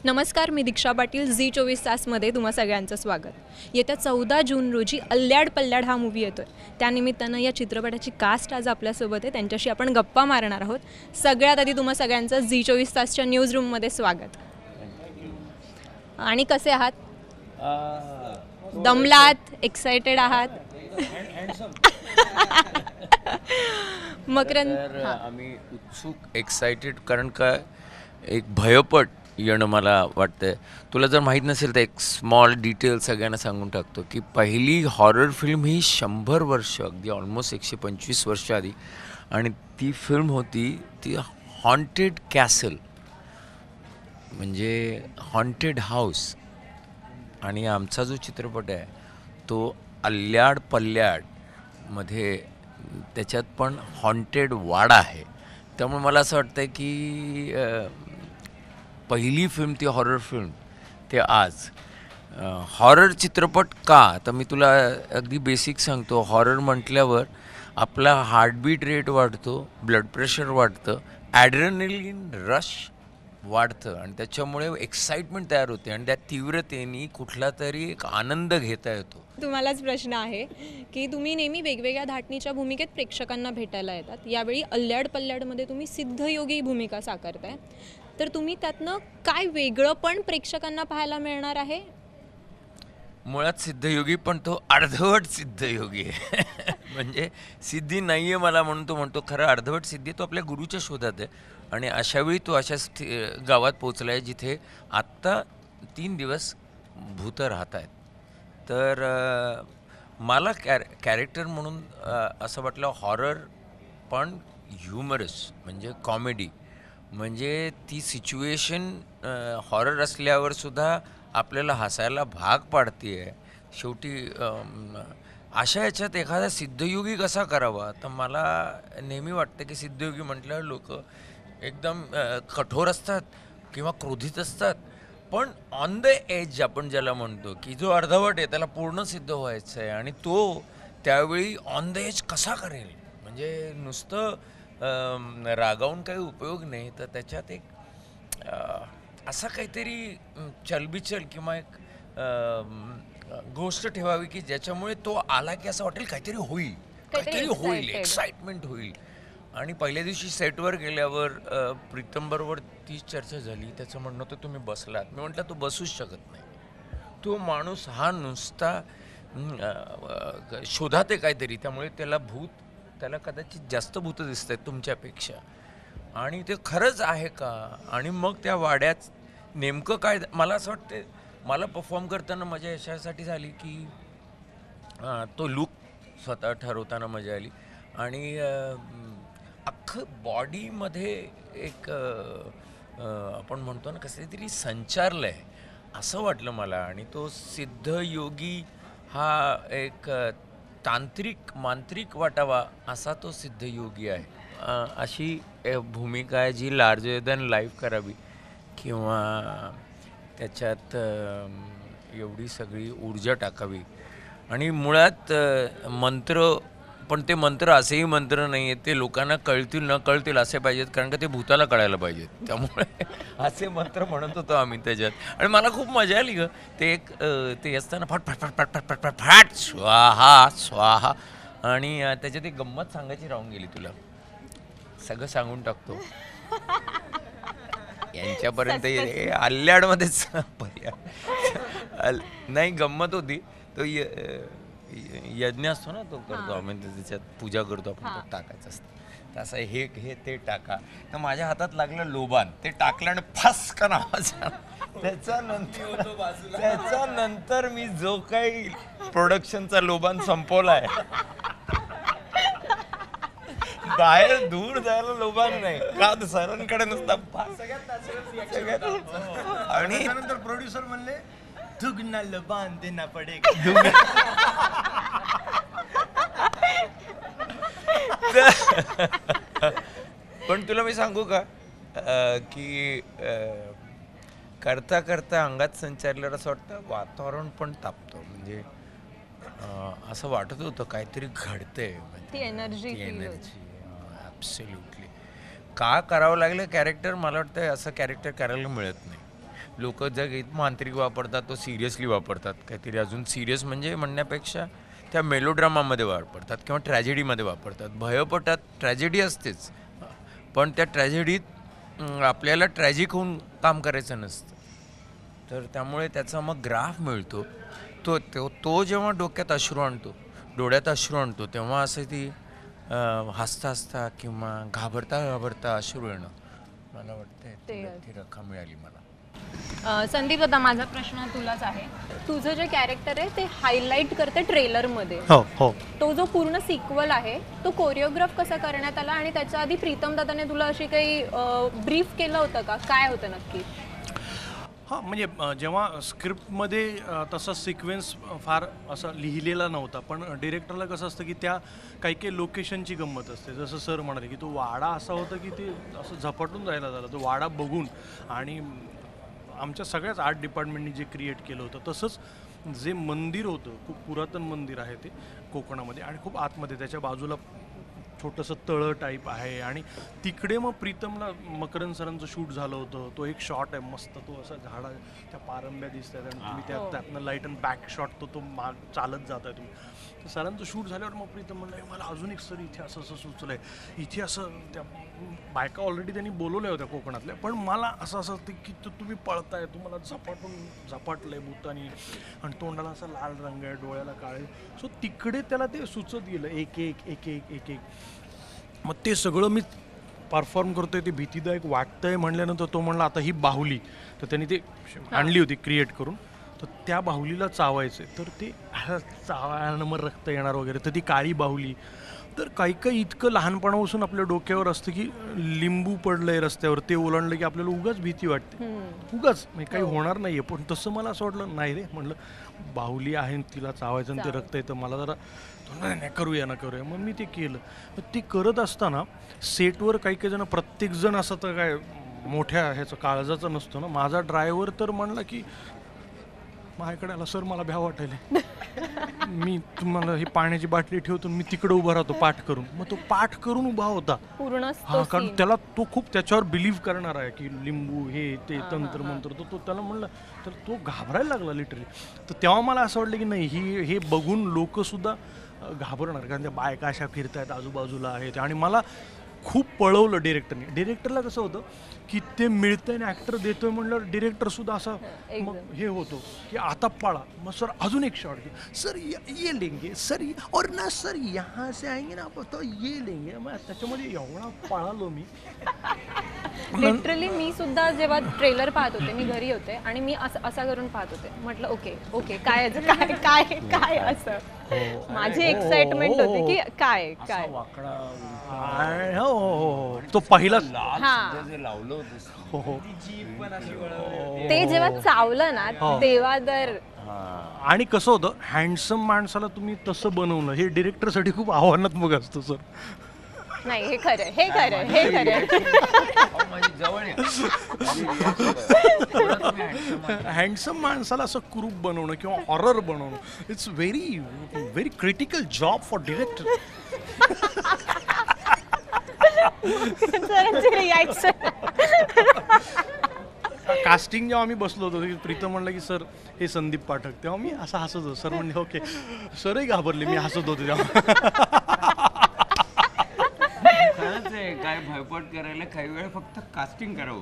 नमस्कार, मी दीक्षा पाटील. झी 24 तासमध्ये तुम्हा सगळ्यांचं स्वागत. येत्या 14 जून रोजी अल्ल्याड पल्ल्याड हा मूवी येतो आहे. त्यानिमित्तानं या चित्रपटाची कास्ट आज आपल्यासोबत आहे. त्यांच्याशी आपण गप्पा मारणार आहोत. सगळ्यात आधी तुम्हा सगळ्यांचं झी 24 तासच्या न्यूज रूममध्ये स्वागत. आणि कसे आहात? दमलात? एक्सायटेड आहात? मकरंद, आम्ही उत्सुक एक्सायटेड, कारण का एक भयपट येणं मला वाटतंय. तुला जर माहीत नसेल तर एक स्मॉल डिटेल सगळ्यांना सांगून टाकतो की पहिली हॉरर फिल्म ही 100 वर्ष, अगदी ऑलमोस्ट 125 वर्ष आधी, आणि ती फिल्म होती ती हॉन्टेड कॅसल, म्हणजे हॉन्टेड हाऊस. आणि आमचा जो चित्रपट आहे तो अल्ल्याड पल्ल्याड मध्ये, त्याच्यात पण हॉन्टेड वाडा आहे. त्यामुळे मला असं वाटतं की पहिली फिल्म ती हॉरर फिल्म ते आज हॉरर चित्रपट का, तर मी तुला अगदी बेसिक सांगतो. हॉरर म्हटल्यावर आपला हार्टबीट रेट वाढतो, ब्लड प्रेशर वाढतं, ॲड्रेनलिन रश वाढतं, आणि त्याच्यामुळे एक्साइटमेंट तयार होते, आणि त्या तीव्रतेने कुठला तरी एक आनंद घेता येतो. तुम्हालाच प्रश्न आहे की तुम्ही नेहमी वेगवेगळ्या धाटणीच्या भूमिकेत प्रेक्षकांना भेटायला येतात. यावेळी अल्ल्याड पल्ल्याडमध्ये तुम्ही सिद्धयोगी भूमिका साकारताय, तर तुम्ही त्यातनं काय वेगळं पण प्रेक्षकांना पाहायला मिळणार आहे? मुळात सिद्धयोगी, पण तो अर्धवट सिद्धयोगी आहे. म्हणजे सिद्धी नाही आहे मला म्हणून तो म्हणतो, खरं अर्धवट सिद्धी तो आपल्या गुरुच्या शोधात आहे. आणि अशावेळी तो अशा गावात पोचला आहे जिथे आत्ता 3 दिवस भूतं राहत आहेत. तर मला कॅरेक्टर म्हणून असं वाटलं हॉरर पण ह्युमरस, म्हणजे कॉमेडी, म्हणजे ती सिच्युएशन हॉरर असल्यावर सुद्धा आपल्याला हसायला भाग पाडते आहे. शेवटी अशा याच्यात एखादा सिद्धयोगी कसा करावा, तर मला नेहमी वाटतं की सिद्धयोगी म्हटल्यावर लोक एकदम कठोर असतात किंवा क्रोधित असतात, पण ऑन द एज आपण ज्याला म्हणतो की जो अर्धवट आहे त्याला पूर्ण सिद्ध व्हायचं आहे, आणि तो त्यावेळी ऑन द एज कसा करेल, म्हणजे नुसतं रागावून काही उपयोग नाही, तर त्याच्यात एक असा काहीतरी चलबिचल किंवा एक गोष्ट ठेवावी की ज्याच्यामुळे तो आला की असं वाटेल काहीतरी होईल, एक्साइटमेंट होईल. आणि पहिल्या दिवशी सेटवर गेल्यावर प्रीतमबरोबर ती चर्चा झाली. त्याचं म्हणणं होतं तुम्ही बसलात. मी म्हटलं तो बसूच शकत नाही. तो माणूस हा नुसता शोधात आहे काहीतरी, त्यामुळे त्याला कदाचित जास्त भूतं दिसत आहेत तुमच्यापेक्षा, आणि ते खरंच आहे का, आणि मग त्या वाड्यात नेमकं काय. मला असं वाटतं मला परफॉर्म करताना मजा यशासाठी झाली की तो लूक स्वतः ठरवताना मजा आली, आणि अख्खं बॉडीमध्ये एक आपण म्हणतो ना कसं तरी संचारलं आहे असं वाटलं मला. आणि तो सिद्धयोगी हा एक मांत्रिक वाटावा असा तो सिद्धयोगी आहे. अशी भूमिका आहे जी लार्जर दॅन लाईफ करावी, किंवा त्याच्यात एवढी सगळी ऊर्जा टाकावी. आणि मुळात मंत्र, पण ते मंत्र असेही मंत्र नाही आहेत, ते लोकांना कळतील न कळतील असे पाहिजेत, कारण का ते भूताला कळायला पाहिजेत. त्यामुळे असे मंत्र म्हणत होतो आम्ही त्याच्यात, आणि मला खूप मजा आली ग. ते असताना फट फट फट फट फट फट फट स्वाहा स्वाहा. आणि त्याच्यात एक गंमत सांगायची राहून गेली, तुला सगळं सांगून टाकतो. यांच्यापर्यंत अल्ल्याडमध्येच नाही गंमत होती. तो यज्ञ असतो ना, तो करतो आम्ही, त्याच्यात पूजा करतो आपण, टाकायचं असतं तसं हे ते टाका. तर माझ्या हातात लागलं लोबान, ते टाकलं आणि फसका नावाचा. त्याच्यानंतर मी जो काही प्रोडक्शनचा लोबान संपवलाय, बाहेर दूर जायला लोबान नाही का, सरांकडे नुसता. आणि नंतर प्रोड्युसर म्हणले दुगना लबान देना पडेगा. पण तुला मी सांगू का की करता करता अंगात संचारल्यावर असं वाटतं वातावरण पण तापतं, म्हणजे असं वाटत होतं काहीतरी घडतंय, ती एनर्जी. ॲब्सोल्युटली. का करावं लागलं कॅरेक्टर, मला वाटतं असं कॅरेक्टर करायला मिळत नाही. लोक जग मांत्रिक वापरतात तो सिरियसली वापरतात, काहीतरी अजून सिरियस म्हणजे म्हणण्यापेक्षा त्या मेलोड्रामामध्ये वापरतात किंवा ट्रॅजेडीमध्ये वापरतात. भयपटात ट्रॅजेडी असतेच, पण त्या ट्रॅजेडीत आपल्याला ट्रॅजिक होऊन काम करायचं नसतं. तर त्यामुळे त्याचा मग ग्राफ मिळतो. तो तो तो जेव्हा डोक्यात अश्रू आणतो, डोळ्यात अश्रू आणतो, तेव्हा असं ती हसता हसता किंवा घाबरता घाबरता अश्रू येणं, मला वाटतं ती रक्कम मिळाली मला. संदीप, आता माझा प्रश्न तुलाच आहे. तुझं जे कॅरेक्टर आहे ते हायलाईट करते ट्रेलरमध्ये. हो हो. तो जो पूर्ण सिक्वल आहे तो कोरिओग्राफ कसा करण्यात आला आणि त्याच्या आधी प्रीतम दादाने तुला अशी काही ब्रीफ केलं होतं का? काय होतं नक्की? हां, म्हणजे जेव्हा स्क्रिप्टमध्ये तसा सिक्वेन्स फार असा लिहिलेला नव्हता, पण डिरेक्टरला कसं असतं की त्या काही काही लोकेशनची गंमत असते. जसं सर म्हणाले की तो वाडा असा होता की ते असं झपाटून जायला झाला. तो वाडा बघून आणि आमच्या सगळ्याच आर्ट डिपार्टमेंटनी जे क्रिएट केलं होतं, तसंच जे मंदिर होतं, खूप पुरातन मंदिर आहे ते कोकणामध्ये आणि खूप आतमध्ये, त्याच्या बाजूला छोटंसं तळं टाईप आहे आणि तिकडे मग प्रीतमला मकरंद सरांचं शूट झालं होतं. तो एक शॉट आहे मस्त, तो असा झाडा त्या पारंब्या दिसत आहेत आणि तुम्ही त्यातनं लाईट अँड बॅक शॉट तो माग चालत जात आहे तुम्ही. तर सरांचं शूट झाल्यावर मग प्रीतम म्हणलं, मला अजून एक सर इथे असं असं सुचलं आहे, इथे असं त्या बायका ऑलरेडी त्यांनी बोलवल्या होत्या कोकणातल्या, पण मला असं असं ते की तुम्ही पळताय, तुम्हाला झपाटलंय भूतानी आणि तोंडाला असा लाल रंग आहे, डोळ्याला काळे. सो तिकडे त्याला ते सुचत गेलं एक एक एक एक एक एक. मग ते सगळं मी परफॉर्म करतोय, ते भीतीदायक वाटतंय म्हणल्यानंतर तो म्हणला आता ही बाहुली, तर त्यांनी ते आणली होती क्रिएट करून, तर त्या बाहुलीला चावायचं, तर ते चावायला मग रक्त येणार वगैरे, तर ती काळी बाहुली. तर काही काही इतकं लहानपणापासून आपल्या डोक्यावर असतं की लिंबू पडलंय रस्त्यावर, ते ओलांडलं की आपल्याला उगाच भीती वाटते, उगाच म्हणजे काही होणार नाहीये. पण तसं मला असं वाटलं नाही रे, म्हणलं बाहुली आहे तिला चावायचं आणि ते रक्त येतं, मला जरा नाही करूया. मग मी ते केलं. ते करत असताना सेटवर काही काही जण, प्रत्येकजण असं तर काय मोठ्या ह्याचं काळजाचं नसतं ना. माझा ड्रायव्हर तर म्हणला की माझ्याकडे आला, सर मला भ्या वाटायला, मी तुम्हाला ही पाण्याची बाटली ठेवतो, मी तिकडे उभा राहतो पाठ करून. मग तो पाठ करून उभा होता पूर्ण. हा, कारण त्याला तो खूप त्याच्यावर बिलीव्ह करणार आहे की लिंबू हे ते तंत्र मंत्र, तो त्याला म्हणलं, तर तो घाबरायला लागला लिटरली. तर तेव्हा मला असं वाटलं की नाही, हे बघून लोक सुद्धा घाबरणार, कारण त्या बायका अशा फिरतायत आजूबाजूला आहेत. आणि मला खूप पळवलं डिरेक्टरने. डिरेक्टरला कसं होतं की ते मिळतंय आणि ॲक्टर देतोय म्हणल्यावर डिरेक्टर सुद्धा असा मग हे होतो की आता पळा. मग सर अजून एक शॉट घे, सर ये लेंगे सर, और ना सर यहाँ से आएंगे ना तो ये लेंगे. मग त्याच्यामध्ये एवढा पळालो मी. लिटरली मी सुद्धा जेव्हा ट्रेलर पाहत होते, मी घरी होते आणि मी असा करून पाहत होते, म्हटलं ओके काय काय काय काय असं, माझी एक्साइटमेंट होती की काय काय. हो, तो पहिला लावलं हो, ते जेव्हा चावलं ना तेव्हा तर. आणि कसं होतं, हँडसम माणसाला तुम्ही तसं बनवलं, हे डिरेक्टरसाठी खूप आव्हानात्मक असतं सर. नाही, हे खरं. हँडसम माणसाला असं कुरूप बनवणं किंवा हॉरर बनवणं, it's very very critical job for director. Casting जेव्हा आम्ही बसलो होतो, प्रीतम म्हणलं की सर हे संदीप पाठक, तेव्हा मी असं हसत होतो. सर म्हणले ओके. सरही घाबरले, मी हसत होतो तेव्हा. काय भयपट करायला काही वेळ फक्त कास्टिंग करावं.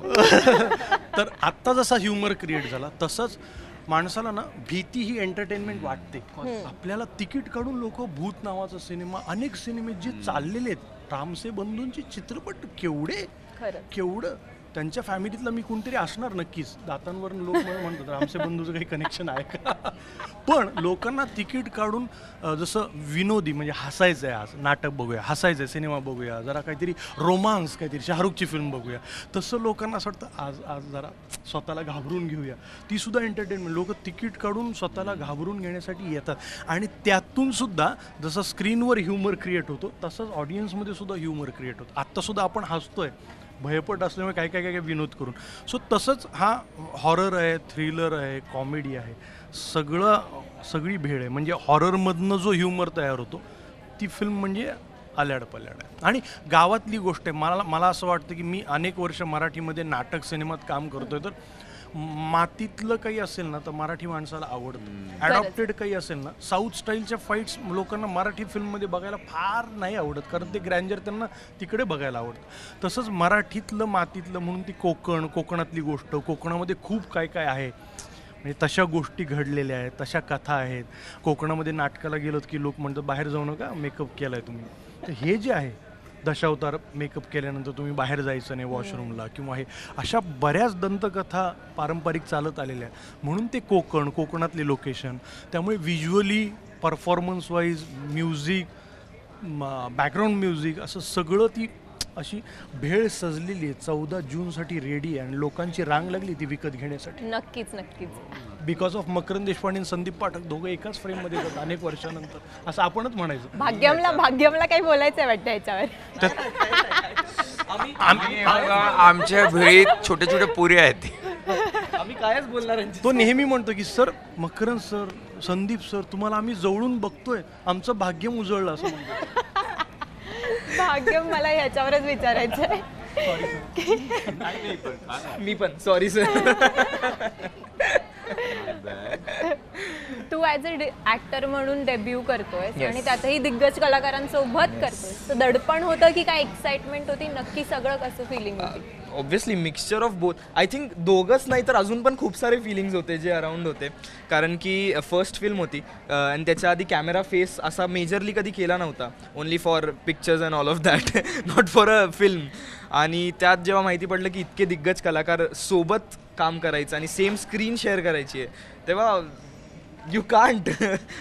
तर आत्ता जसा ह्युमर क्रिएट झाला, तसंच माणसाला ना भीती ही एंटरटेनमेंट वाटते. आपल्याला तिकीट काढून लोक भूत नावाचा सिनेमा, अनेक सिनेमे जे चाललेले आहेत, रामसे बंधूंचे चित्रपट केवढं त्यांच्या फॅमिलीतला मी कोणतरी असणार नक्कीच. दातांवर लोक म्हणतात रामसे बंधूचं काही कनेक्शन आहे का. पण लोकांना तिकीट काढून जसं विनोदी म्हणजे हसायचं आहे, आज नाटक बघूया, हसायचं आहे, सिनेमा बघूया, जरा काहीतरी रोमांस, काहीतरी शाहरुखची फिल्म बघूया, तसं लोकांना असं वाटतं आज जरा स्वतःला घाबरून घेऊया. ती सुद्धा एंटरटेनमेंट. लोक तिकीट काढून स्वतःला घाबरून घेण्यासाठी येतात आणि त्यातून सुद्धा जसं स्क्रीनवर ह्युमर क्रिएट होतो, तसंच ऑडियन्समध्ये सुद्धा ह्युमर क्रिएट होतं. आत्तासुद्धा आपण हसतोय भयपट असल्यामुळे काय काय काय विनोद करून. सो तसंच हा हॉरर आहे, थ्रिलर आहे, कॉमेडी आहे, सगळी भेळ आहे. म्हणजे हॉररमधनं जो ह्युमर तयार होतो, ती फिल्म म्हणजे आल्याड पल्याड आहे. आणि गावातली गोष्ट आहे. मला असं वाटतं की मी अनेक वर्ष मराठीमध्ये नाटक सिनेमात काम करतोय, तर मातीतलं काही असेल ना तर मराठी माणसाला आवडतं. ॲडॉप्टेड काही असेल ना, साऊथ स्टाईलच्या फाईट्स लोकांना मराठी फिल्ममध्ये बघायला फार नाही आवडत, कारण ते ग्रँजर त्यांना तिकडे बघायला आवडतं. तसंच मराठीतलं मातीतलं म्हणून ती कोकणातली गोष्ट, कोकणामध्ये खूप काय काय आहे, म्हणजे तशा गोष्टी घडलेल्या आहेत, तशा कथा आहेत. कोकणामध्ये नाटकाला गेलोत की लोक म्हणतात बाहेर जाऊ नका, मेकअप केला आहे तुम्ही. तर हे जे आहे दशावतार मेकअप केल्यानंतर तुम्ही बाहेर जायचं नाही वॉशरूमला किंवा हे अशा बऱ्याच दंतकथा पारंपरिक चालत आलेल्या आहेत. म्हणून ते कोकणातले लोकेशन, त्यामुळे visually, performance wise, music, background music, असं सगळं ती अशी भेळ सजलेली आहे. 14 जूनसाठी रेडी आहे आणि लोकांची रांग लागली ती विकत घेण्यासाठी. नक्कीच नक्कीच. बिकॉज ऑफ मकरंद देशपांडे आणि संदीप पाठक दोघं एकाच फ्रेममध्ये येतात अनेक वर्षानंतर, असं आपणच म्हणायचं. भाग्यमला काही बोलायचं वाटतं याच्यावर. आमच्या भेळीत छोटे छोटे पुरे आहेत. आम्ही कायच बोलणार. तो नेहमी म्हणतो की sir, Makarand sir, Sandeep sir, तुम्हाला आम्ही जवळून बघतोय, आमचं भाग्यम उजळलं असं म्हणतो. भाग्यम मला ह्याच्यावरच विचारायचं आहे. मी पण सॉरी सर. तू ॲज अ ॲक्टर म्हणून डेब्यू करतोय आणि त्यातही दिग्गज कलाकारांसोबत करतोय, तर दडपण होतं की काय एक्साइटमेंट होती, नक्की सगळं कसं फिलिंग होती? Obviously mixture of both. I think दोघंच नाही तर अजून पण खूप सारे फिलिंग्स होते जे अराउंड होते, कारण की फर्स्ट फिल्म होती आणि त्याच्या आधी कॅमेरा फेस असा मेजरली कधी केला नव्हता, only for pictures and all of that, not for a film. आणि त्यात जेव्हा माहिती पडलं की इतके दिग्गज कलाकार सोबत काम करायचं आणि सेम स्क्रीन शेअर करायची आहे, तेव्हा यू कांट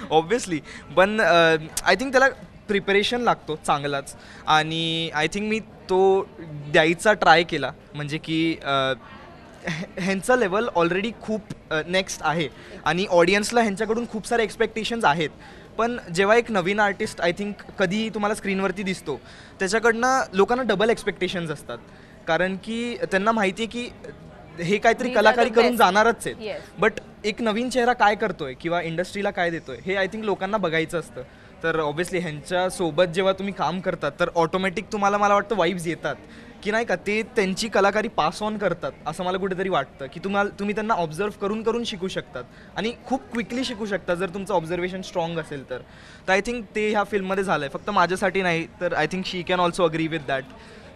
ऑब्व्हियसली. पण आय थिंक त्याला प्रिपरेशन लागतो चांगलाच, आणि आय थिंक मी तो द्यायचा ट्राय केला. म्हणजे की ह्यांचं लेवल ऑलरेडी खूप नेक्स्ट आहे आणि ऑडियन्सला ह्यांच्याकडून खूप सारे एक्सपेक्टेशन्स आहेत. पण जेव्हा एक नवीन आर्टिस्ट आय थिंक कधी तुम्हाला स्क्रीनवरती दिसतो, त्याच्याकडनं लोकांना डबल एक्सपेक्टेशन्स असतात, कारण की त्यांना माहिती आहे की हे काहीतरी कलाकारी करून जाणारच आहेत. बट एक नवीन चेहरा काय करतोय किंवा इंडस्ट्रीला काय देतोय हे आय थिंक लोकांना बघायचं असतं. तर ऑब्व्हियसली ह्यांच्यासोबत जेव्हा तुम्ही काम करतात तर ऑटोमॅटिक तुम्हाला, मला वाटतं, वाईब्स येतात की नाही का, ते त्यांची कलाकारी पास ऑन करतात असं मला कुठेतरी वाटतं. की तुम्ही त्यांना ऑब्झर्व करून करून शिकू शकतात आणि खूप क्विकली शिकू शकता जर तुमचं ऑब्झर्वेशन स्ट्रॉंग असेल तर. आय थिंक ते ह्या फिल्ममध्ये झालं आहे, फक्त माझ्यासाठी नाही तर I think she can also agree with that.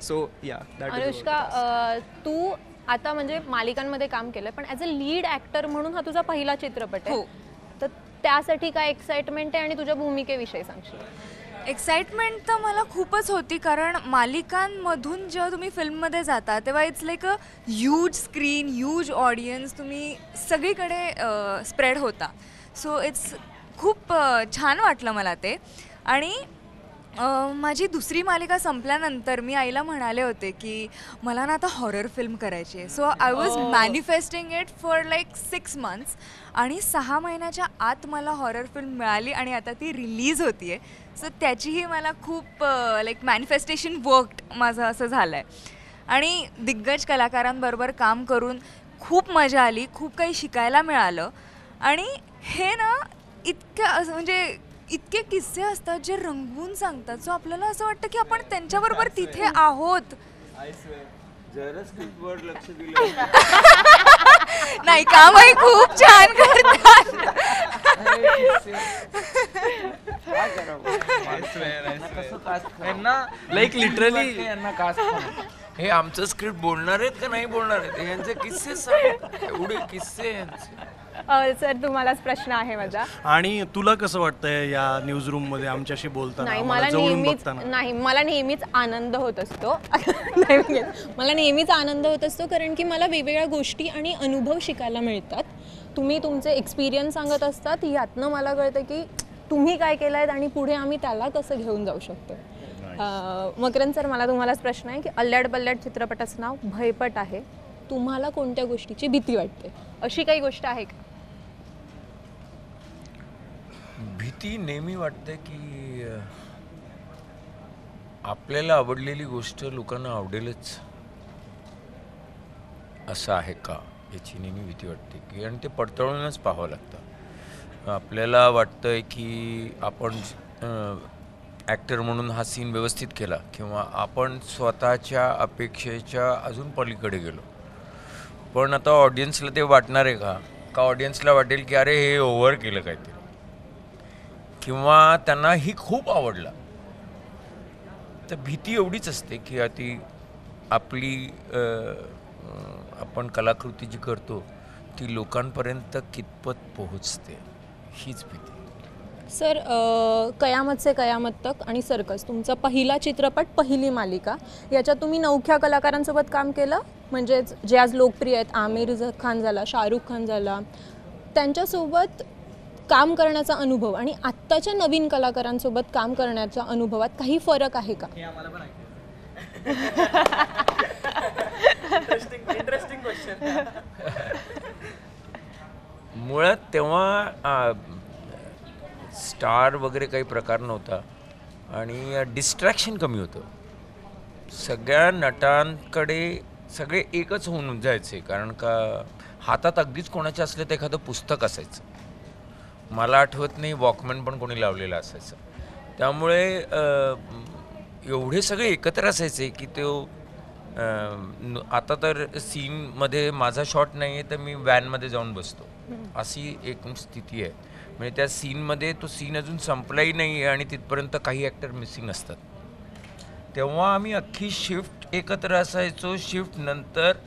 So या दॅट. अनुष्का, तू आता म्हणजे मालिकांमध्ये काम केलंय, पण ॲज अ लीड ॲक्टर म्हणून हा तुझा पहिला चित्रपट आहे. तर त्यासाठी काय एक्साइटमेंट आहे आणि तुझ्या भूमिकेविषयी सांगशील? एक्साइटमेंट तर मला खूपच होती, कारण मालिकांमधून जेव्हा तुम्ही फिल्ममध्ये जाता तेव्हा it's like a huge screen, huge audience, तुम्ही सगळीकडे स्प्रेड होता. सो इट्स खूप छान वाटलं मला ते. आणि माझी दुसरी मालिका संपल्यानंतर मी आईला म्हणाले होते की मला ना आता हॉरर फिल्म करायची आहे. So I was manifesting it for like 6 months आणि 6 महिन्याच्या आत मला हॉरर फिल्म मिळाली आणि आता ती रिलीज होती आहे. सो त्याचीही मला खूप लाईक मॅनिफेस्टेशन वर्कड माझं असं झालं आहे. आणि दिग्गज कलाकारांबरोबर काम करून खूप मजा आली, खूप काही शिकायला मिळालं. आणि हे ना इतकं म्हणजे इतके किस्से असतात जे रंगवून सांगतात, सो आपल्याला असं वाटतं की आपण त्यांच्याबरोबर तिथे आहोत. लक्ष दिलं नाही, कामही खूप छान करतात. लाईक लिटरली यांना कास्ट हे आमचं स्क्रिप्ट बोलणार आहेत का नाही बोलणार आहेत, यांचे किस्से सांग, एवढे किस्से यांचे. सर, तुम्हालाच प्रश्न आहे माझा. आणि तुला कसं वाटतंय या न्यूज रूम मध्ये आमच्याशी बोलताना? नाही, मला नेहमीच आनंद होत असतो. मला नेहमीच आनंद होत असतो, कारण की मला वेगवेगळ्या गोष्टी आणि अनुभव शिकायला मिळतात. तुम्ही तुमचे एक्सपिरियन्स सांगत असतात, यातनं मला कळतं की तुम्ही काय केलं आहे आणि पुढे आम्ही त्याला कसं घेऊन जाऊ शकतो. मकरंद सर, मला तुम्हालाच प्रश्न आहे की अल्ल्याड पल्ल्याड चित्रपटाचं नाव भयपट आहे. तुम्हाला कोणत्या गोष्टीची भीती वाटते? अशी काही गोष्ट आहे का? भीती नेहमी वाटते की आपल्याला आवडलेली गोष्ट लोकांना आवडेलच असं आहे का, याची नेहमी भीती वाटते की, आणि ते पडताळूनच पाहावं लागतं. आपल्याला वाटतंय की आपण ॲक्टर म्हणून हा सीन व्यवस्थित केला, किंवा आपण स्वतःच्या अपेक्षेच्या अजून पलीकडे गेलो, पण आता ऑडियन्सला ते वाटणार आहे का ऑडियन्सला वाटेल की अरे हे ओव्हर केलं काहीतरी, किंवा त्यांना ही खूप आवडला. तर भीती एवढीच असते की ती आपली आपण कलाकृती जी करतो ती लोकांपर्यंत कितपत पोहोचते, हीच भीती. सर, कयामत से कयामत तक आणि सर्कस तुमचा पहिला चित्रपट, पहिली मालिका, याच्यात तुम्ही नवख्या कलाकारांसोबत काम केलं, म्हणजेच जे आज लोकप्रिय आहेत, आमिर खान झाला, शाहरुख खान झाला, त्यांच्यासोबत काम करण्याचा अनुभव आणि आत्ताच्या नवीन कलाकारांसोबत काम करण्याच्या अनुभवात काही फरक आहे का? मुळात तेव्हा स्टार वगैरे काही प्रकार नव्हता आणि डिस्ट्रॅक्शन कमी होतं. सगळ्या नटांकडे सगळे एकच होऊन जायचे, कारण का हातात अगदीच कोणाच्या असले तर एखादं पुस्तक असायचं. मला आठवत नाही वॉकमॅन पण कोणी लावलेलं असायचं. त्यामुळे एवढे सगळे एकत्र असायचे की तो आता तर सीनमध्ये माझा शॉट नाही आहे तर मी व्हॅनमध्ये जाऊन बसतो, अशी एक स्थिती आहे. म्हणजे त्या सीनमध्ये तो सीन अजून संपलाही नाही आहे आणि तिथपर्यंत काही ॲक्टर मिसिंग असतात. तेव्हा आम्ही अख्खी शिफ्ट एकत्र असायचो, शिफ्ट नंतर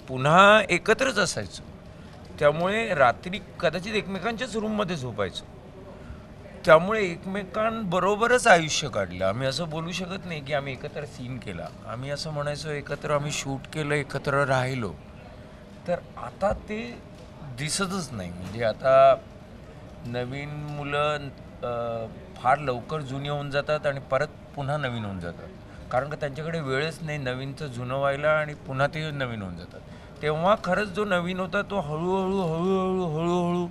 पुन्हा एकत्रच असायचो. त्यामुळे रात्री कदाचित एकमेकांच्याच रूममध्ये झोपायचो. त्यामुळे एकमेकांबरोबरच आयुष्य काढलं. आम्ही असं बोलू शकत नाही की आम्ही एकत्र सीन केला. आम्ही असं म्हणायचो एकत्र आम्ही शूट केलं, एकत्र राहिलो. तर आता ते दिसतच नाही. म्हणजे आता नवीन मुलं फार लवकर जुनी होऊन जातात आणि परत पुन्हा नवीन होऊन जातात, कारण का त्यांच्याकडे वेळच नाही नवीनचं जुनं व्हायला आणि पुन्हा ते नवीन होऊन जातात. तेव्हा खरंच जो नवीन होता तो हळूहळू हळूहळू हळूहळू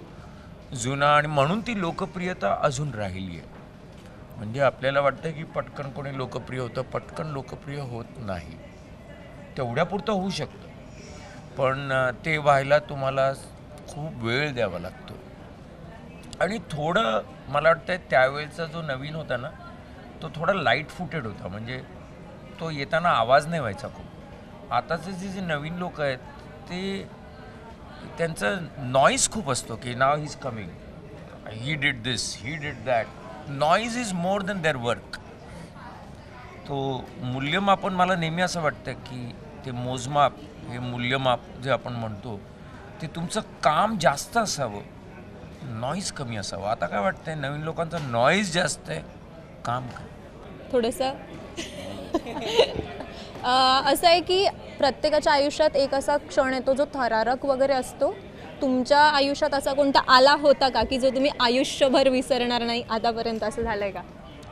जुना, आणि म्हणून ती लोकप्रियता अजून राहिली आहे. म्हणजे आपल्याला वाटतं की पटकन कोणी लोकप्रिय होतं, पटकन लोकप्रिय होत नाही. तेवढ्यापुरतं होऊ शकतं, पण ते व्हायला तुम्हाला खूप वेळ द्यावा लागतो. आणि थोडं मला वाटतं त्यावेळेचा जो नवीन होता ना तो थोडा लाईट फुटेड होता. म्हणजे तो येताना आवाज नाही व्हायचा खूप. आताचे जे नवीन लोक आहेत ते त्यांचं नॉईज खूप असतो की नाव he is coming, he did this, he did that. Noise is more than their work. तो मूल्यमापन मला नेहमी असं वाटतं की ते मोजमाप, हे मूल्यमाप जे आपण म्हणतो ते तुमचं काम जास्त असावं, नॉईज कमी असावं. आता काय वाटतंय नवीन लोकांचा नॉईज जास्त आहे, काम कमी. थोडंसं असं आहे की प्रत्येकाच्या आयुष्यात एक असा क्षण येतो जो थरारक वगैरे असतो. तुमच्या आयुष्यात असा कोणता आला होता का की जो तुम्ही आयुष्यभर विसरणार नाही आतापर्यंत, असं झालंय का?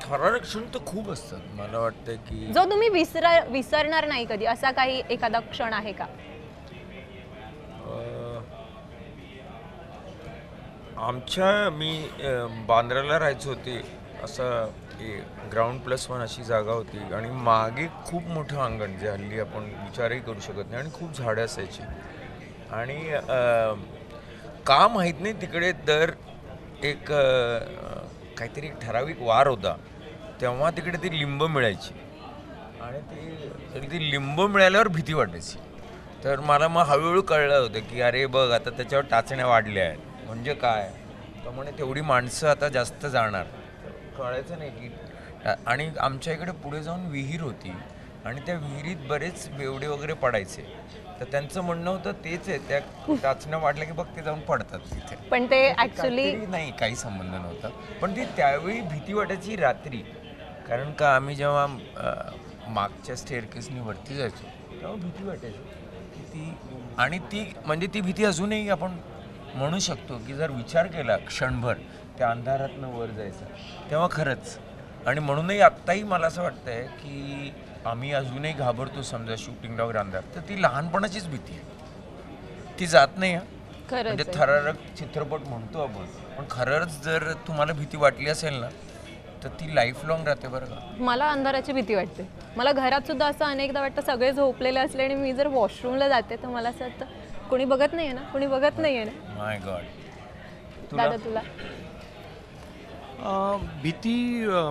ठराविक क्षण तर खूप असतात. मला वाटतं की जो तुम्ही विसरणार नाही कधी, असा काही एखादा क्षण आहे का? मी बांद्राला राहायचो होते. असं ग्राउंड+1 अशी जागा होती आणि मागे खूप मोठं अंगण, जे हल्ली आपण विचारही करू शकत नाही, आणि खूप झाडं असायची. आणि का माहीत नाही तिकडे दर एक काहीतरी ठराविक वार होता तेव्हा तिकडे ती लिंब मिळायची, आणि ती लिंब मिळाल्यावर भीती वाटायची. तर मला मग हळूहळू कळलं होतं की अरे बघ आता त्याच्यावर टाचण्या वाढल्या आहेत. म्हणजे काय, त्यामुळे तेवढी माणसं आता जास्त जाणार, कळायचं नाही की. आणि आमच्या इकडे पुढे जाऊन विहीर होती आणि त्या विहिरीत बरेच बेवडे वगैरे पडायचे. तर त्यांचं म्हणणं होतं तेच आहे, त्या टाचण्या वाढल्या की बघ ते जाऊन पडतात तिथे. पण ते ॲक्च्युली नाही, काही संबंध नव्हता. पण ती त्यावेळी भीती वाटायची रात्री, कारण का आम्ही जेव्हा मागच्या स्टेअरकेसनी वरती जायचो तेव्हा भीती वाटायची की ती. आणि ती म्हणजे ती भीती अजूनही आपण म्हणू शकतो की जर विचार केला क्षणभर त्या अंधारातनं वर जायचं तेव्हा खरंच. आणि म्हणूनही आत्ताही मला असं वाटतंय की आम्ही अजूनही घाबरतो. समजा शूटिंग डॉग अंधार, तर ती लहानपणाचीच भीती आहे, ती जात नाही. म्हणजे थरारक चित्रपट म्हणतो आपण, पण खरंच जर तुम्हाला भीती वाटली असेल ना तर ती लाईफ लॉंग राहते बरं का. मला अंधाराची भीती वाटते. मला घरात सुद्धा असं अनेकदा वाटतं सगळे झोपलेले असले आणि मी जर वॉशरूमला जाते तर मला असं वाटतं कोणी बघत नाहीये ना, कोणी बघत नाहीये ना. माय गॉड. दादा तुला? भीती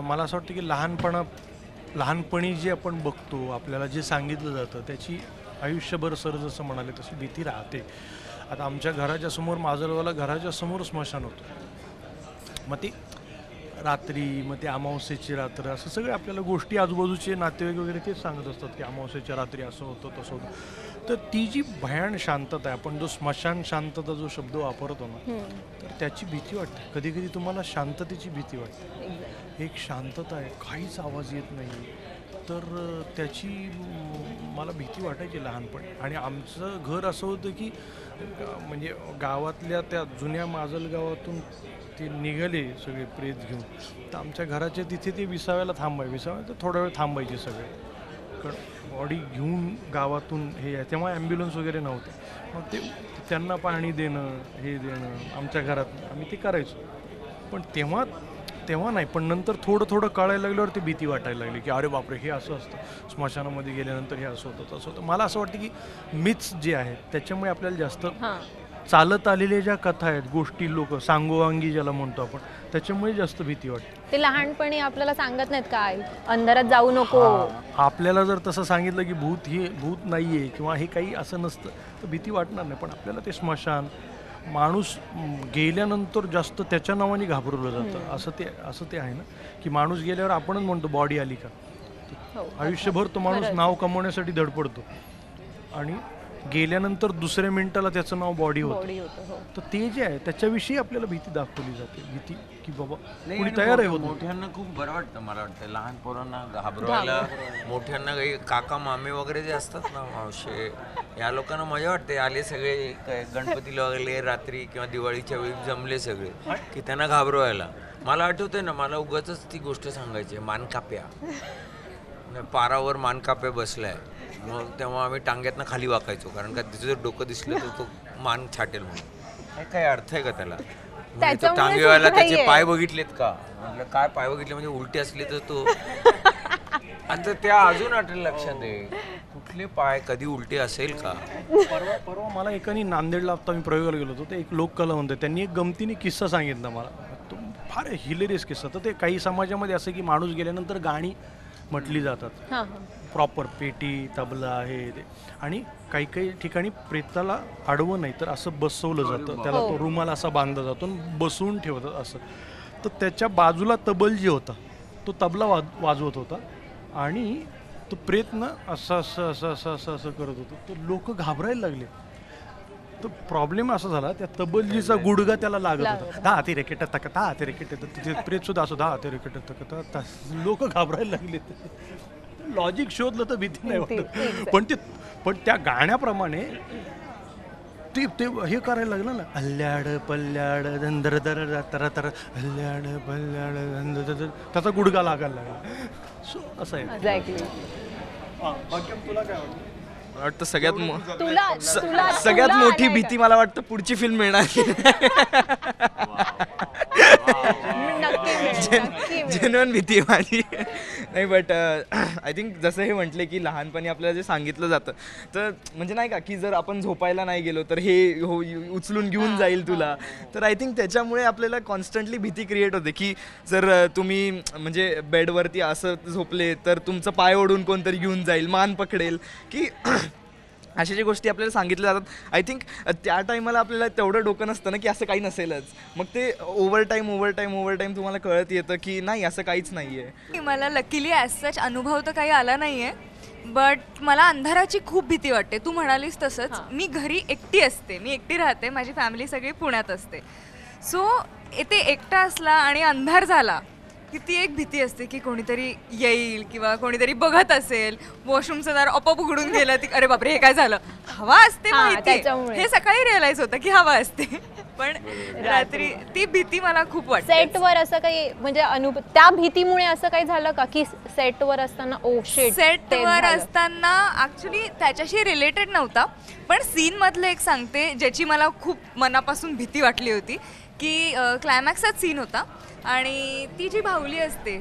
मला असं वाटतं की लहानपणी जे आपण बघतो, आपल्याला जे सांगितलं जातं त्याची आयुष्यभर सर जसं म्हणाले तशी भीती राहते. आता आमच्या घराच्या समोर माजलवाला घराच्या समोर स्मशान होतं. मग ती रात्री, मग ते अमावस्येची रात्र, असं सगळे आपल्याला गोष्टी आजूबाजूचे नातेवाईक वगैरे तेच सांगत असतात की अमावस्येच्या रात्री असं होतं तसं होतं. तर ती जी भयान शांतता आहे, आपण जो स्मशान शांतता जो शब्द वापरतो ना, तर त्याची भीती वाटते. कधी कधी तुम्हाला शांततेची भीती वाटते. एक शांतता आहे, काहीच आवाज येत नाही, तर त्याची मला भीती वाटायची लहानपणी. आणि आमचं घर असं होतं की म्हणजे गावातल्या त्या जुन्या माजल गावातून ते निघाले सगळे प्रेत घेऊन, तर आमच्या घराच्या तिथे ते विसाव्याला तर थोडा वेळ थांबायचे सगळे, कारण बॉडी घेऊन गावातून हे आहे, तेव्हा ॲम्ब्युलन्स वगैरे नव्हते. मग ते त्यांना पाणी देणं, हे देणं आमच्या घरात आम्ही ते करायचो. पण तेव्हा नाही, पण नंतर थोडं कळायला लागल्यावर ती भीती वाटायला लागली की अरे बापरे, हे असं असतं, स्मशानामध्ये गेल्यानंतर हे असं होतं तसं होतं. मला असं वाटतं की मिथ्स जे आहेत त्याच्यामुळे आपल्याला जास्त चालत आलेल्या ज्या कथा आहेत, गोष्टी, लोक सांगोवांगी ज्याला म्हणतो आपण, त्याच्यामुळे जास्त भीती वाटते. ते लहानपणी आपल्याला सांगत नाहीत काय, अंधारात जाऊ नको. आपल्याला जर तसं सांगितलं की भूत नाहीये किंवा हे काही असं नसतं तर भीती वाटणार नाही. पण आपल्याला ते स्मशान, माणूस गेल्यानंतर जास्त त्याच्या नावाने घाबरवलं जातं. असं ते आहे ना, की माणूस गेल्यावर आपणच म्हणतो बॉडी आली का. आयुष्यभर तो माणूस नाव कमवण्यासाठी धडपडतो आणि गेल्यानंतर दुसऱ्या मिनिटाला त्याचं नाव बॉडी होतं. तर ते जे आहे त्याच्याविषयी आपल्याला भीती दाखवली जाते, भीती की बाबा कोणी तयार आहे. मोठ्यांना खूप बरं वाटतं, मला वाटतं लहान पोरांना घाबरवायला. मोठ्यांना काही काका मामे वगैरे जे असतात ना, मावशे, या लोकांना मजा वाटते. आले सगळे गणपतीला वगैरे रात्री किंवा दिवाळीच्या वेळी जमले सगळे की त्यांना घाबरवायला. मला आठवतंय ना, मला उगाचच ती गोष्ट सांगायची, मानकाप्या, पारावर मानकाप्या बसलाय, मग तेव्हा आम्ही टांग्यातनं खाली वाकायचो, कारण का तिचं जर डोकं दिसलं तर तो मान छाटेल म्हणून. काय अर्थ आहे का त्याला? तो टांगेवाला त्याचे पाय बघितलेत का? म्हटलं काय पाय बघितले म्हणजे उलटे असले तर तो आता त्या अजून आठवलं लक्षात आहे, कुठले पाय कधी उलटे असेल का? परवा मला एकाने नांदेडला आता मी प्रयोगाला गेलो होतो, ते एक लोककला म्हणतो, त्यांनी एक गमतीने किस्सा सांगितला मला, तो फार हिलेरियस किस्सा. तर ते काही समाजामध्ये असं की माणूस गेल्यानंतर गाणी म्हटली जातात, प्रॉपर पेटी, तबला, हे ते, आणि काही ठिकाणी प्रेताला आडवं नाही तर असं बसवलं जातं, त्याला तो रुमाल असा बांधला जातो आणि बसवून ठेवतात असं. तर त्याच्या बाजूला तबल जे होता तो तबला वाजवत होता आणि तो प्रेत असं असं असं असं असं असं करत होतं. तर लोक घाबरायला लागले. तर प्रॉब्लेम असा झाला, त्या तबलजीचा गुडगा त्याला लागत होता. दहा ते रेकेट तक, दहा ते रेकेट, तिथे प्रेत सुद्धा असं दहा ते रेकेट तक, लोक घाबरायला लागले. लॉजिक शोधलं तर भीती नाही वाटत, पण त्या गाण्याप्रमाणे ते हे करायला लागलं ना, हल्ल्याड पल्ल्याड दंदर दर तर तर, हल्ल्याड पल्ल्याड दंदर, त्याचा गुडगा लागायला लागला. सो असं आहे. तुला काय वाटतं? मला वाटतं सगळ्यात मोठी भीती मला वाटतं पुढची फिल्म मिळणार, जेन्युइन भीती आहे माझी. नाही, बट आय थिंक जसं हे म्हटले की लहानपणी आपल्याला जे सांगितलं जातं, तर म्हणजे नाही का की जर आपण झोपायला नाही गेलो तर हे उचलून घेऊन जाईल तुला, तर आय थिंक त्याच्यामुळे आपल्याला कॉन्स्टंटली भीती क्रिएट होते की जर तुम्ही म्हणजे बेडवरती असं झोपले तर तुमचं पाय ओढून कोणतरी घेऊन जाईल, मान पकडेल, की अशा ज्या गोष्टी आपल्याला सांगितल्या जातात. आय थिंक त्या टायमाला आपल्याला तेवढं डोकं नसतं ना की असं काही नसेलच. मग ते ओव्हर टाईम तुम्हाला कळत येतं की नाही, असं काहीच नाही आहे. मला लकीली ॲज सच अनुभव तर काही आला नाही आहे, बट मला अंधाराची खूप भीती वाटते. तू म्हणालीस तसंच, मी घरी एकटी असते, मी एकटी राहते, माझी फॅमिली सगळी पुण्यात असते. सो इथे एकटा असला आणि अंधार झाला की ती एक भीती असते की कोणीतरी येईल किंवा कोणीतरी बघत असेल. वॉशरूमचं दार आपोआप उघडून गेलं की अरे बापरे हे काय झालं, हवा असते माहिती, हे सकाळी रिअलाइज होतं की हवा असते, पण रात्री ती भीती मला खूप वाटते. सेटवर असं काही म्हणजे त्या भीतीमुळे असं काही झालं का की सेटवर असताना सेटवर असताना ऍक्च्युली त्याच्याशी रिलेटेड नव्हता, पण सीन मधलं एक सांगते ज्याची मला खूप मनापासून भीती वाटली होती. की क्लायमॅक्सचाच सीन होता आणि ती जी बाहुली असते,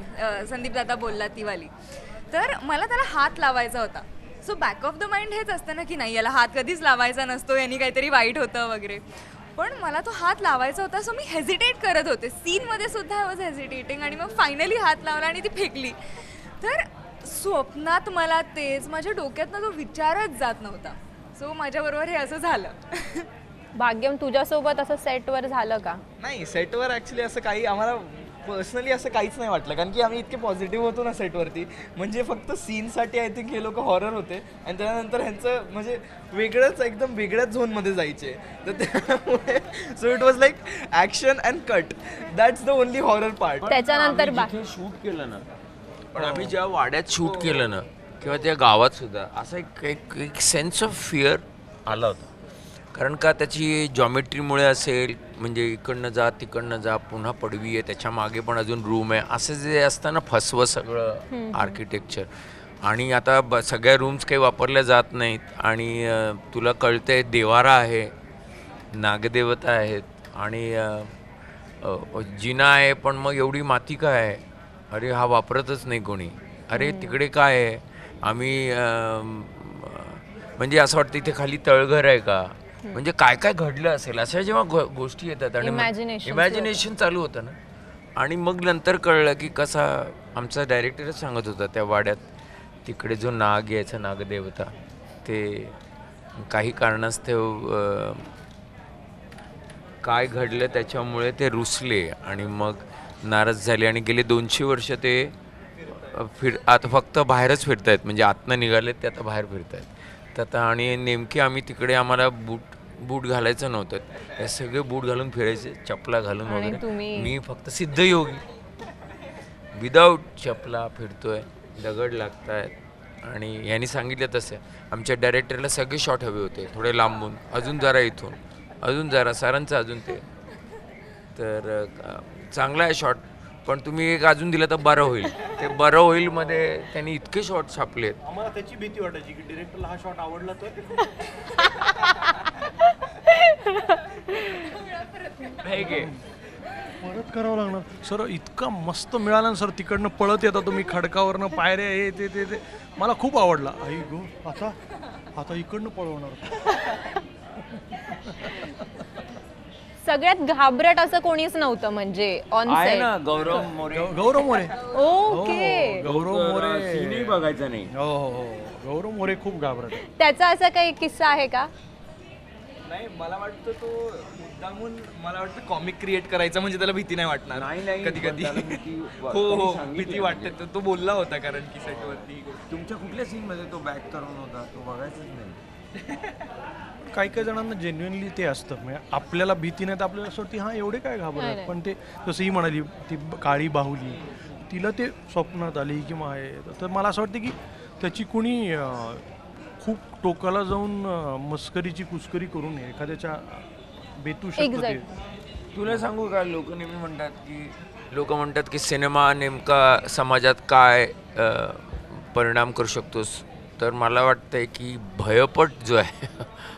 संदीप दादा बोलला तीवाली, तर मला त्याला हात लावायचा होता. So back of the mind हेच असतं ना की नाही, याला हात कधीच लावायचा नसतो, यांनी काहीतरी वाईट होतं वगैरे, पण मला तो हात लावायचा होता. सो मी हेजिटेट करत होते, सीनमध्ये सुद्धा आय वॉज हेजिटेटिंग, आणि मग फायनली हात लावला आणि ती फेकली. तर स्वप्नात मला तेच, माझ्या डोक्यातनं तो विचारच जात नव्हता. सो माझ्याबरोबर हे असं झालं. भाग्यम, तुझ्यासोबत असं सेटवर झालं का? नाही, सेटवर ॲक्च्युली असं काही आम्हाला पर्सनली असं काहीच नाही वाटलं, कारण की आम्ही इतके पॉझिटिव्ह होतो ना सेटवरती. म्हणजे फक्त सीनसाठी आय थिंक हे लोक हॉरर होते आणि त्यानंतर ह्यांचं म्हणजे वेगळंच एकदम वेगळ्याच झोनमध्ये जायचे. तर त्यामुळे so it was like action and cut, that's the only horror part. त्याच्यानंतर शूट केलं ना, पण आम्ही जेव्हा वाड्यात शूट केलं ना किंवा त्या गावात सुद्धा असा एक सेन्स ऑफ फिअर आला होता. कारण का त्याची जॉमेट्रीमुळे असेल, म्हणजे इकडनं जा तिकडनं जा, पुन्हा पडवी आहे, त्याच्या मागे पण अजून रूम आहे, असं जे असतं ना फसवं सगळं आर्किटेक्चर. आणि आता सगळ्या रूम्स काही वापरल्या जात नाहीत आणि तुला कळतंय देवारा आहे, नागदेवता आहेत आणि जिना आहे, पण मग एवढी माती काय आहे, अरे हा वापरतच नाही कोणी, अरे तिकडे काय आहे, आम्ही म्हणजे असं वाटतं इथे खाली तळघर आहे का, म्हणजे काय काय घडलं असेल अशा जेव्हा गोष्टी येतात आणि इमॅजिनेशन चालू होतं ना. आणि मग नंतर कळलं की कसा आमचा डायरेक्टरच सांगत होता त्या वाड्यात तिकडे जो नाग यायचा नागदेवता, ते काही कारणास्तव काय घडलं त्याच्यामुळे ते रुसले आणि मग नाराज झाले आणि गेले 200 वर्ष ते आता फक्त बाहेरच फिरतायत, म्हणजे आतनं निघालेत ते आता बाहेर फिरतायत. तर आता आणि नेमके आम्ही तिकडे आम्हाला बूट घालायचं नव्हतं, हे सगळे बूट घालून फिरायचे, चपला घालून वगैरे. मी फक्त सिद्धयोगी विदाऊट चपला फिरतोय, दगड लागतायत. आणि यांनी सांगितलं तसं आमच्या डायरेक्टरला सगळे शॉट हवे होते, थोडे लांबून, अजून जरा इथून, अजून जरा सरांचं अजून ते. तर चांगला आहे शॉट, पण तुम्ही एक अजून दिलं तर बरं होईल. ते बरं होईल मध्ये त्यांनी इतके शॉट छापलेत. आम्हाला त्याची भीती वाटायची की डिरेक्टरला हा शॉट आवडला तर परत करावं लागणार. सर इतका मस्त मिळाला ना सर, तिकडनं पळत येता तुम्ही खडकावरनं, पायऱ्या हे ते ते ते मला खूप आवडला. आई गो, आता इकडनं पळवणार. सगळ्यात घाबरट असं कोणीच नव्हतं म्हणजे ऑन आहे सेट? ना गौरव मोरे. ओके. गौरव मोरे सीनही बघायचा नाही. हो, गौरव मोरे खूप घाबरट. त्याचा असा काही किस्सा आहे का? नाही, मला वाटतं तो मुद्दामून मला वाटतं कॉमिक क्रिएट करायचा, म्हणजे त्याला भीती नाही वाटणार. नाही, कधी कधी त्याला भीती हो सांगितलं भीती वाटते. तो बोलला होता कारण की सेटवरती. तुमच्या कुठल्या सीन मध्ये तो बॅक करून होता, तो बघायचाच नाही. काही जणांना जेन्युइनली ते असतं, म्हणजे आपल्याला भीती नाही तर आपल्याला असं वाटतं हां एवढे काय घाबरत. पण ते जसं ही म्हणाली ती काळी बाहुली, तिला ते स्वप्नात आली किंवा आहे, तर मला असं वाटतं की त्याची कुणी खूप टोकाला जाऊन मस्करीची कुस्करी करू नये, एखाद्याच्या बेतू शकतं ते. तुला सांगू का, लोक म्हणतात की सिनेमा नेमका समाजात काय परिणाम करू शकतोस, तर मला वाटतंय की भयपट जो आहे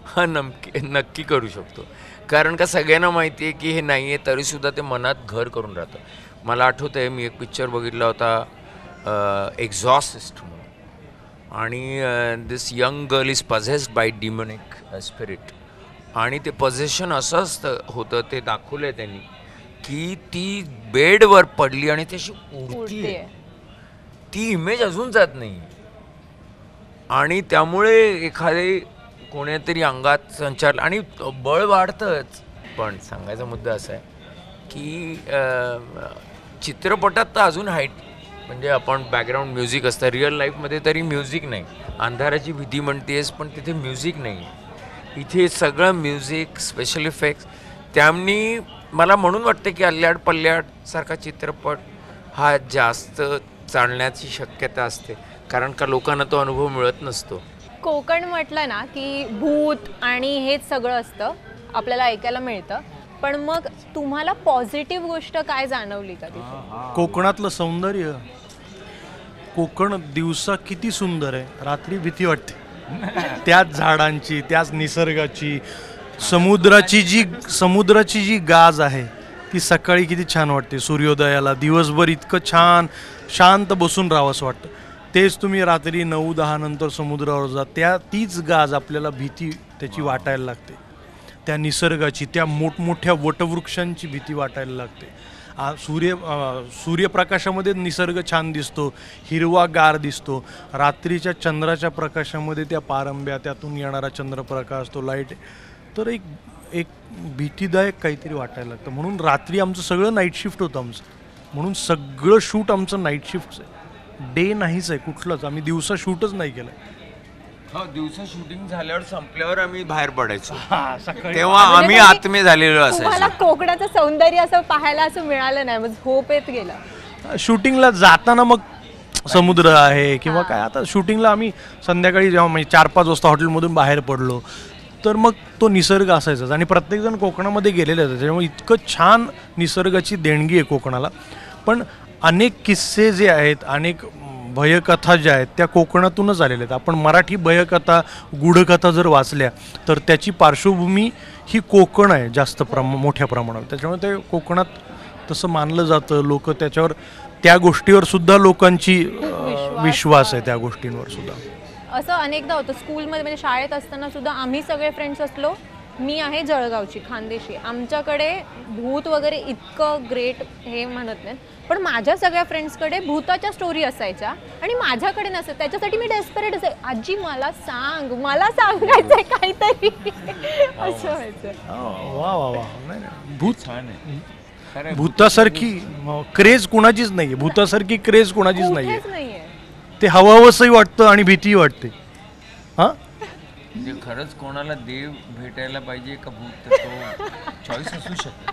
हा नक्की करू शकतो. कारण का सगळ्यांना माहिती आहे की हे नाही आहे, तरीसुद्धा ते मनात घर करून राहतं. मला आठवतं आहे मी एक पिक्चर बघितला होता एक्झॉसिस्ट म्हणून, आणि this young girl is possessed by demonic spirit, आणि ते पझेशन असं होतं ते दाखवलं आहे त्यांनी की ती बेडवर पडली आणि ती अशी उडतीये, ती इमेज अजून जात नाही. आणि त्यामुळे एखादे कोणीतरी अंगात संचार आणि बळ वाढतंच. पण सांगायचा मुद्दा असा आहे की चित्रपटात तर अजून हाईट, म्हणजे आपण बॅकग्राऊंड म्युझिक असतं, रिअल लाईफमध्ये तरी म्युझिक नाही. अंधाराची भीती म्हणतेस पण तिथे म्युझिक नाही. इथे सगळं म्युझिक, स्पेशल इफेक्ट्स. त्यामुळे मला म्हणून वाटतं की अल्ल्याड पल्ल्याड सारखा चित्रपट हा जास्त चालण्याची शक्यता असते, कारण का लोकांना तो अनुभव मिळत नसतो. कोकण म्हटलं ना की भूत आणि हेच सगळं असतं, आपल्याला ऐकायला मिळतं. पण मग तुम्हाला पॉझिटिव्ह गोष्ट काय जाणवली का तिथे? कोकणातलं सौंदर्य. कोकण दिवसा किती सुंदर आहे, रात्री भीती वाटते. त्याच झाडांची, त्याच निसर्गाची, समुद्राची जी गाज आहे ती सकाळी किती छान वाटते. सूर्योदयाला दिवसभर इतकं छान शांत बसून राहावंसं वाटतं. तेच तुम्ही रात्री 9-10 नंतर समुद्रावर जा, तीच गाज आपल्याला भीती त्याची वाटायला लागते. त्या निसर्गाची, त्या मोठमोठ्या वटवृक्षांची भीती वाटायला लागते. सूर्यप्रकाशामध्ये निसर्ग छान दिसतो, हिरवागार दिसतो. रात्रीच्या चंद्राच्या प्रकाशामध्ये त्या पारंब्या, त्यातून येणारा चंद्रप्रकाश, तो लाईट, तर एक भीतीदायक काहीतरी वाटायला लागतं. म्हणून रात्री आमचं सगळं नाईट शिफ्ट होतं आमचं, म्हणून सगळं शूट आमचं नाईट शिफ्टचं आहे, डे नाहीच आहे कुठलंच. आम्ही दिवसा शूटच नाही केलं. हो, दिवसा शूटिंग झाल्यावर संपल्यावर आम्ही बाहेर पडायचो, सकाळी तेव्हा आम्ही आत्मे झालेलो तुम्हाला असायचो. कोकणाचं सौंदर्य असं पाहायला असं मिळालं नाही, मग झोप येत गेलं. शूटिंगला जाताना मग समुद्र आहे किंवा काय. आता शूटिंगला आम्ही संध्याकाळी जेव्हा म्हणजे 4-5 वाजता हॉटेलमधून बाहेर पडलो तर मग तो निसर्ग असायचाच. आणि प्रत्येकजण कोकणामध्ये गेलेले होते, त्याच्यामुळे इतकं छान निसर्गाची देणगी आहे कोकणाला. पण अनेक किस्से जे आहेत, अनेक भयकथा ज्या आहेत त्या कोकणातूनच आलेल्या आहेत. आपण मराठी भयकथा, गूढकथा जर वाचल्या तर त्याची पार्श्वभूमी ही कोकण आहे जास्त मोठ्या प्रमाणात. त्याच्यामुळे ते कोकणात तसं मानलं जातं. लोक त्याच्यावर, त्या गोष्टीवर सुद्धा लोकांची विश्वास आहे, त्या गोष्टींवर सुद्धा. असं अनेकदा होतं स्कूलमध्ये, म्हणजे शाळेत असताना सुद्धा आम्ही सगळे फ्रेंड्स असलो. मी आहे जळगावची, खानदेशी. आमच्याकडे भूत वगैरे इतकं ग्रेट हे म्हणत नाहीत, पण माझ्या सगळ्या फ्रेंड्सकडे भूताच्या स्टोरी असायच्या आणि माझ्याकडे नसत. त्याच्यासाठी मी डेस्परेट असे, आजी मला सांग, मला सांगायचंय काहीतरी असं व्हायचं. वा वा वा. नाही, भूत छान आहे. भूतासारखी क्रेज कुणाचीच नाहीये, भूतासारखी क्रेज कुणाचीच नाहीये. कुठेच नाहीये. ते हवावंसही वाटतं आणि भीतीही वाटते. हां, म्हणजे खरंच कोणाला देव भेटायला पाहिजे का भूत, तर तो चॉईस असू शकतो.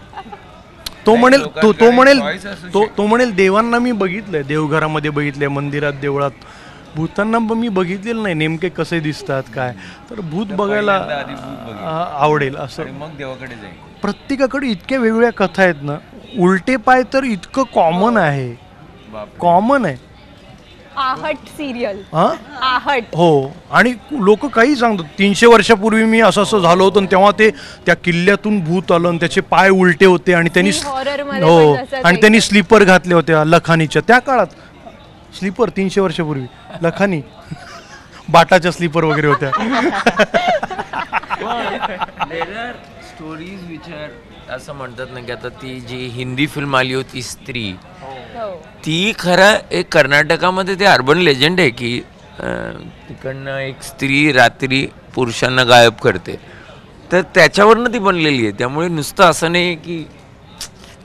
तो म्हणेल तो म्हणेल choice असू तो म्हणेल देवांना मी बघितलंय, देवघरामध्ये बघितलंय, मंदिरात, देवळात. भूतांना मी बघितलेलं नाही, नेमके कसे दिसतात काय. तर भूत बघायला पहिल्यांदा आधी भूत बघितलं. आवडेल असं. आणि मग देवाकडे जाईल. प्रत्येकाकडे इतक्या वेगवेगळ्या कथा आहेत ना. उलटे पाय तर इतकं कॉमन आहे, कॉमन आहे. आहट सिरियल, हां, आहट. हो. आणि लोक काही सांगतात, 300 वर्षापूर्वी मी असं झालं होतं आणि तेव्हा ते त्या किल्ल्यातून भूत आलं आणि त्याचे पाय उलटे होते आणि त्यांनी, horror मध्ये हो, पण तसंच आणि त्यांनी स्लीपर घातले होते लखानीच्या त्या काळात. स्लीपर 300 वर्षापूर्वी लखानी बाटाच्या स्लीपर वगैरे होत्या. स्टोरीज विचार असं म्हणतात ना की आता ती जी हिंदी फिल्म आली होती स्त्री, हो. ती खरं एक कर्नाटकामध्ये ते अर्बन लेजंड आहे की तिकडनं एक स्त्री रात्री पुरुषांना गायब करते, तर त्याच्यावरनं ती बनलेली आहे. त्यामुळे नुसतं असं नाही की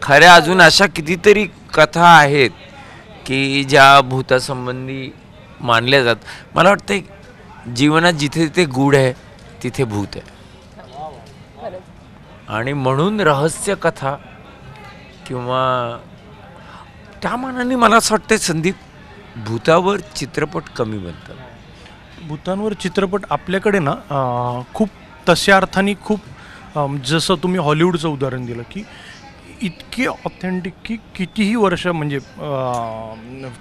खऱ्या, अजून अशा कितीतरी कथा आहेत की ज्या भूतासंबंधी मानल्या जातात. मला वाटतं जीवनात जिथे जिथे गूढ आहे तिथे भूत आहे. आणि म्हणून रहस्य कथा किंवा त्या मानाने मला असं वाटतं संदीप, भूतावर चित्रपट कमी बनतात. भूतांवर चित्रपट आपल्याकडे ना खूप तशा अर्थाने खूप जसं तुम्ही हॉलिवूडचं उदाहरण दिलं की इतके ऑथेंटिक की कितीही वर्ष, म्हणजे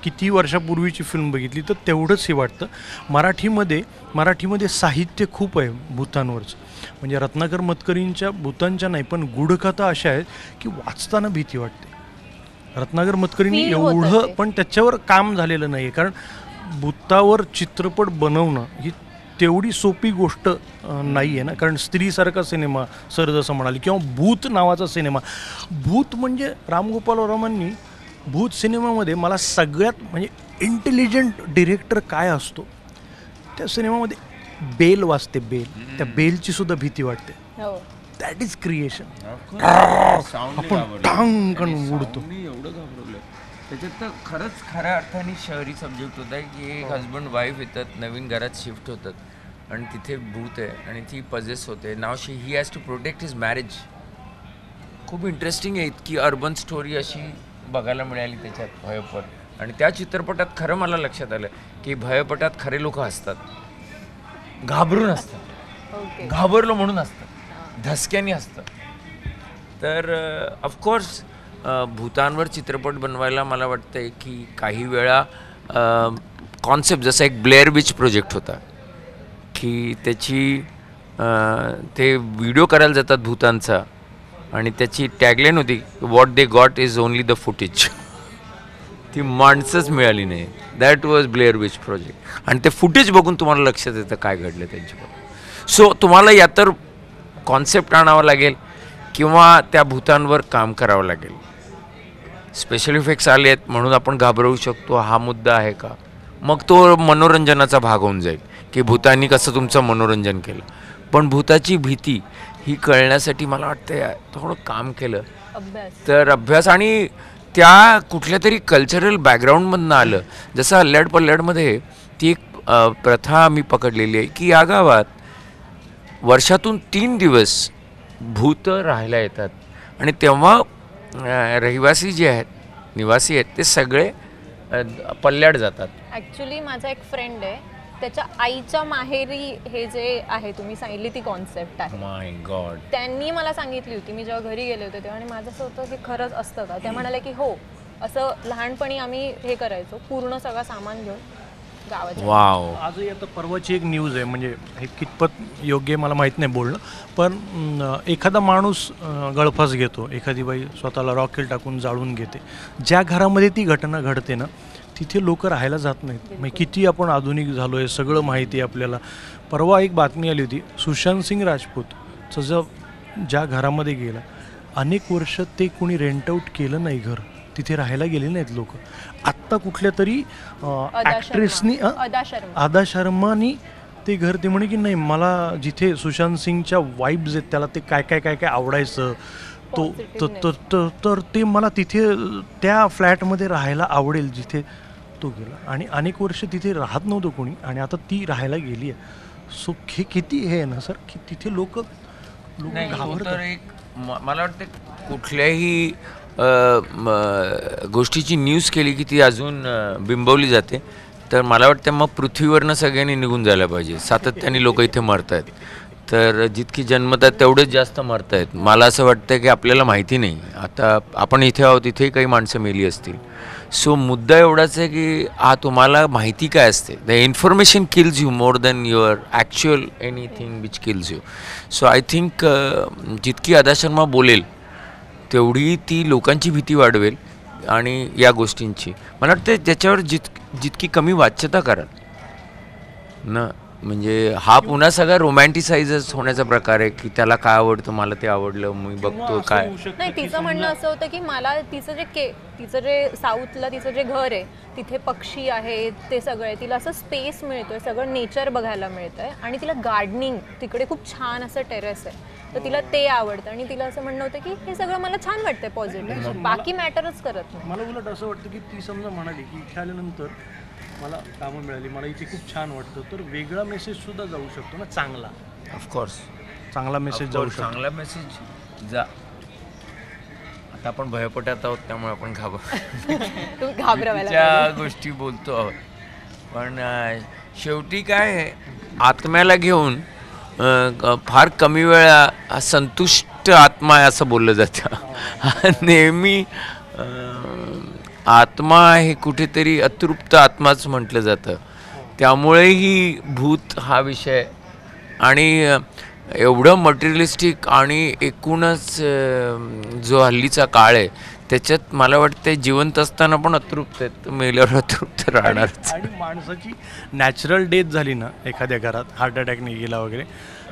कितीही वर्षापूर्वीची फिल्म बघितली तर तेवढंच हे वाटतं. मराठीमध्ये साहित्य खूप आहे भूतांवरचं. म्हणजे रत्नाकर मतकरींच्या भूतांच्या नाही पण गूढकथा अशा आहेत की वाचताना भीती वाटते. रत्नाकर मतकरींनी Feel होतं एवढं ते. पण त्याच्यावर काम झालेलं नाही आहे, कारण भूतावर चित्रपट बनवणं ही तेवढी सोपी गोष्ट नाही आहे ना. कारण स्त्रीसारखा सिनेमा, सर जसं म्हणाले, किंवा भूत नावाचा सिनेमा. भूत म्हणजे रामगोपाल वर्मांनी भूत सिनेमामध्ये मला सगळ्यात म्हणजे इंटेलिजंट डिरेक्टर काय असतो त्या सिनेमामध्ये बेल वाजते, बेल. त्या बेलची सुद्धा भीती वाटते. हो. That is creation. आपण टांगण उडतो. एवढं घाबरवलं त्याच्यात, तर खरंच खऱ्या अर्थाने शहरी सब्जेक्ट होता की एक हजबंड वाईफ येतात, नवीन घरात शिफ्ट होतात आणि तिथे भूत आहे आणि ती पजेस होते. नाव he has to protect his marriage. खूप इंटरेस्टिंग आहे. इतकी अर्बन स्टोरी अशी बघायला मिळाली त्याच्यात भयपट. आणि त्या चित्रपटात खरं मला लक्षात आलं की भयपटात खरे लोक असतात, घाबरून असतात, ओके. घाबरलो म्हणून असतं, धसक्याने असतं. तर ऑफकोर्स भूतांवर चित्रपट बनवायला मला वाटतं की काही वेळा कॉन्सेप्ट, जसा एक ब्लेअर विच प्रोजेक्ट होता की त्याची ते व्हिडिओ करायला जातात भूतांचा आणि त्याची टॅगलाईन होती, what they got is only the footage. ती माणसंच मिळाली नाही. That was Blair which project. आणि ते फुटेज बघून तुम्हाला लक्षात येतं काय घडलं त्यांच्याबरोबर. सो तुम्हाला या तर कॉन्सेप्ट आणावा लागेल किंवा त्या भूतांवर काम करावं लागेल. स्पेशल इफेक्ट्स आले आहेत म्हणून आपण घाबरवू शकतो हा मुद्दा आहे का? मग तो मनोरंजनाचा भाग होऊन जाईल की भूतांनी कसं तुमचं मनोरंजन केलं. पण भूताची भीती ही कळण्यासाठी मला वाटतं थोडं काम केलं तर अभ्यास आणि त्या कुठल्या तरी कल्चरल बॅकग्राऊंडमधनं आलं. जसं अल्ल्याड पल्ल्याडमध्ये ती एक प्रथा मी पकडलेली आहे की या गावात वर्षातून 3 दिवस भूत राहायला येतात आणि तेव्हा रहिवासी जे आहेत, निवासी आहेत, ते सगळे पल्ल्याड जातात. ॲक्च्युली माझा एक फ्रेंड आहे, त्याच्या आईच्या माहेरी हे जे आहे तुम्ही सांगितली ती कॉन्सेप्ट आहे. माय गॉड. त्यांनी मला सांगितली होती मी जेव्हा घरी गेले होते तेव्हा, आणि माझं असं होतं की खरंच असतं का? त्या म्हणाल्या की हो, असं लहानपणी आम्ही हे करायचो, पूर्ण सगळं सामान घेऊन गावाच्या. वाव. आजही आता परवाची एक न्यूज आहे, म्हणजे हे कितपत योग्य आहे मला माहीत नाही बोलणं, पण एखादा माणूस गळफास घेतो, एखादी बाई स्वतःला रॉकेल टाकून जाळून घेते. ज्या घरामध्ये ती घटना घडते ना तिथे लोक राहायला जात नाहीत. म्हणजे किती आपण आधुनिक झालो आहे सगळं माहिती आहे आपल्याला. परवा एक बातमी आली होती, सुशांत सिंग राजपूतचं ज्या घरामध्ये गेला अनेक वर्ष ते कोणी रेंट आऊट केलं नाही घर, तिथे राहायला गेले नाहीत लोक. आत्ता कुठल्या तरी ॲक्ट्रेसनी आदा शर्मानी ते घर, ते म्हणे की नाही मला जिथे सुशांत सिंगच्या वाईब्स आहेत त्याला ते काय काय काय काय आवडायचं तर ते मला तिथे त्या फ्लॅटमध्ये राहायला आवडेल जिथे तो गेला. आणि अनेक वर्ष तिथे राहत नव्हतं कोणी आणि आता ती राहायला गेली आहे. सो हे किती हे आहे ना सर की तिथे लोक तर एक मला वाटतं कुठल्याही गोष्टीची न्यूज केली की ती अजून बिंबवली जाते. तर मला वाटतं मग पृथ्वीवरनं सगळ्यांनी निघून जायला पाहिजे. सातत्याने लोक इथे मरत आहेत, तर जितकी जन्मतात तेवढेच जास्त मरत आहेत. मला असं वाटतं की आपल्याला माहिती नाही, आता आपण इथे आहोत, इथेही काही माणसं मेली असतील. सो मुद्दा एवढाच आहे की तुम्हाला माहिती काय असते. The information kills you more than your actual anything which kills you. So I think जितकी आदा शर्मा बोलेल तेवढी ती लोकांची भीती वाढवेल आणि या गोष्टींची मला वाटतं ज्याच्यावर जितकी कमी वाच्यता कराल ना, म्हणजे हा पुन्हा सगळा रोमॅन्टिसाइजच होण्याचा प्रकार आहे की त्याला काय आवडतं, मला ते आवडलं, मी बघतो काय. नाही, तिचं म्हणणं असं होतं की मला तिचं जे साऊथला तिचं जे घर आहे तिथे पक्षी आहेत, ते सगळे तिला असं स्पेस मिळतोय, सगळं नेचर बघायला मिळतंय आणि तिला गार्डनिंग तिकडे खूप छान असं टेरेस आहे, तर तिला ते आवडतं. आणि तिला असं म्हणणं होतं की हे सगळं मला छान वाटतंय पॉझिटिव्ह, बाकी मॅटरच करत नाही. मला उलट असं वाटतं की ती समजा म्हणाली की इथे आल्यानंतर मला कामं मिळाली, मला इथे खूप छान वाटतं, तर वेगळा मेसेज सुद्धा जाऊ शकतो ना, चांगला. ऑफकोर्स चांगला मेसेज जाऊ शकतो. चांगला मेसेज आता आपण भयपटत आहोत त्यामुळे आपण घाबरायला गोष्टी बोलतो आहोत. पण शेवटी काय आहे, आत्म्याला घेऊन फार कमी वेळा संतुष्ट आत्मा आहे असं बोललं जातं. नेहमी आत्मा हे कुठेतरी अतृप्त आत्माच म्हटलं जातं. त्यामुळेही भूत हा विषय आणि एवढं मटेरियलिस्टिक आणि एकूणच जो हल्लीचा काळ आहे त्याच्यात मला वाटतं जिवंत असताना पण अतृप्त आहेत, मेल्यावर अतृप्त राहणार. आणि माणसाची नॅचरल डेथ झाली ना एखाद्या घरात, हार्ट अटॅकने गेला वगैरे,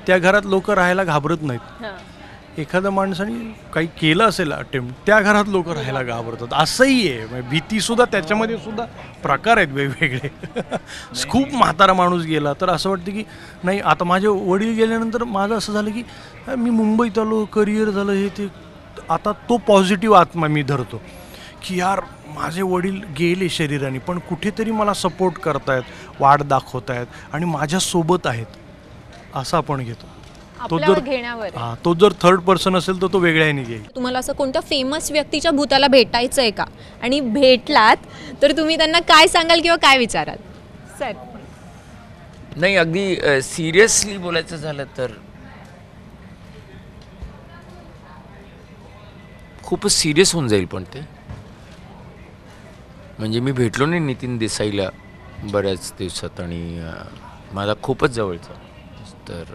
त्या घरात लोक राहायला घाबरत नाहीत. एखाद्या माणसाने काही केलं असेल अटेम्प्ट, त्या घरात लोक राहायला घाबरतात. असंही आहे, म्हणजे भीतीसुद्धा त्याच्यामध्ये सुद्धा प्रकार आहेत वेगवेगळे. खूप म्हातारा माणूस गेला तर असं वाटतं की नाही, आता माझे वडील गेल्यानंतर माझं असं झालं की मी मुंबईत आलो, करिअर झालं, हे ते. आता तो पॉझिटिव्ह आत्मा मी धरतो की यार माझे वडील गेले शरीराने पण कुठेतरी मला सपोर्ट करतायत, वाट दाखवत आहेत आणि माझ्यासोबत आहेत, असं आपण घेतो. तो जर थर्ड पर्सन असेल तर तो वेगळ्या ह्याने घेईल. तुम्हाला असं कोणत्या फेमस व्यक्तीच्या भूताला भेटायचं आहे का, आणि भेटलात तर तुम्ही त्यांना काय सांगाल किंवा काय विचाराल? सर नाही, अगदी सिरियसली बोलायचं झालं तर खूपच सिरियस होऊन जाईल. पण ते म्हणजे मी भेटलो नाही नितीन देसाईला बऱ्याच दिवसात आणि माझा खूपच जवळचा, तर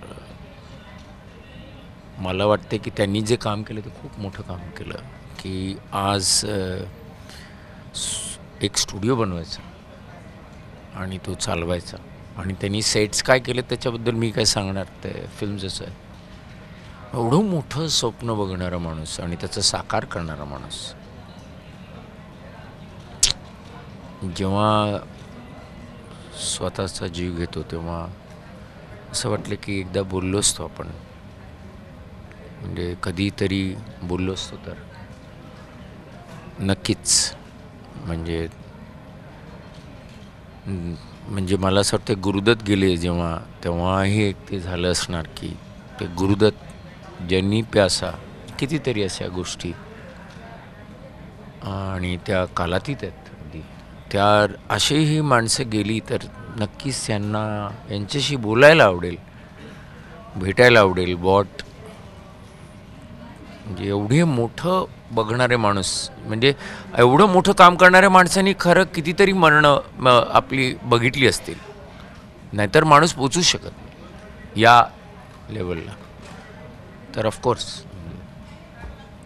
मला वाटते की त्यांनी जे काम केलं ते खूप मोठं काम केलं. की आज एक स्टुडिओ बनवायचा आणि तो चालवायचा, आणि त्यांनी सेट्स काय केले त्याच्याबद्दल मी काय सांगणार, ते फिल्म जसं आहे. एवढं मोठं स्वप्न बघणारा माणूस आणि त्याचं साकार करणारा माणूस, जेव्हा स्वतःचा जीव घेतो तेव्हा असं वाटलं की एकदा बोललो असतो आपण, म्हणजे कधीतरी बोललो असतो तर नक्कीच. म्हणजे मला असं वाटतं गुरुदत्त गेले जेव्हा, तेव्हाही एक ते झालं असणार की ते गुरुदत्त ज्यांनी प्यासा, कितीतरी अशा गोष्टी आणि त्या कालातीत आहेत अगदी. त्या अशीही माणसं गेली तर नक्कीच त्यांना यांच्याशी बोलायला आवडेल, भेटायला आवडेल. म्हणजे एवढे मोठं बघणारे माणूस, म्हणजे एवढं मोठं काम करणाऱ्या माणसांनी खरं कितीतरी मरणं आपली बघितली असतील, नाहीतर माणूस पोचू शकत नाही या लेवलला. तर ऑफकोर्स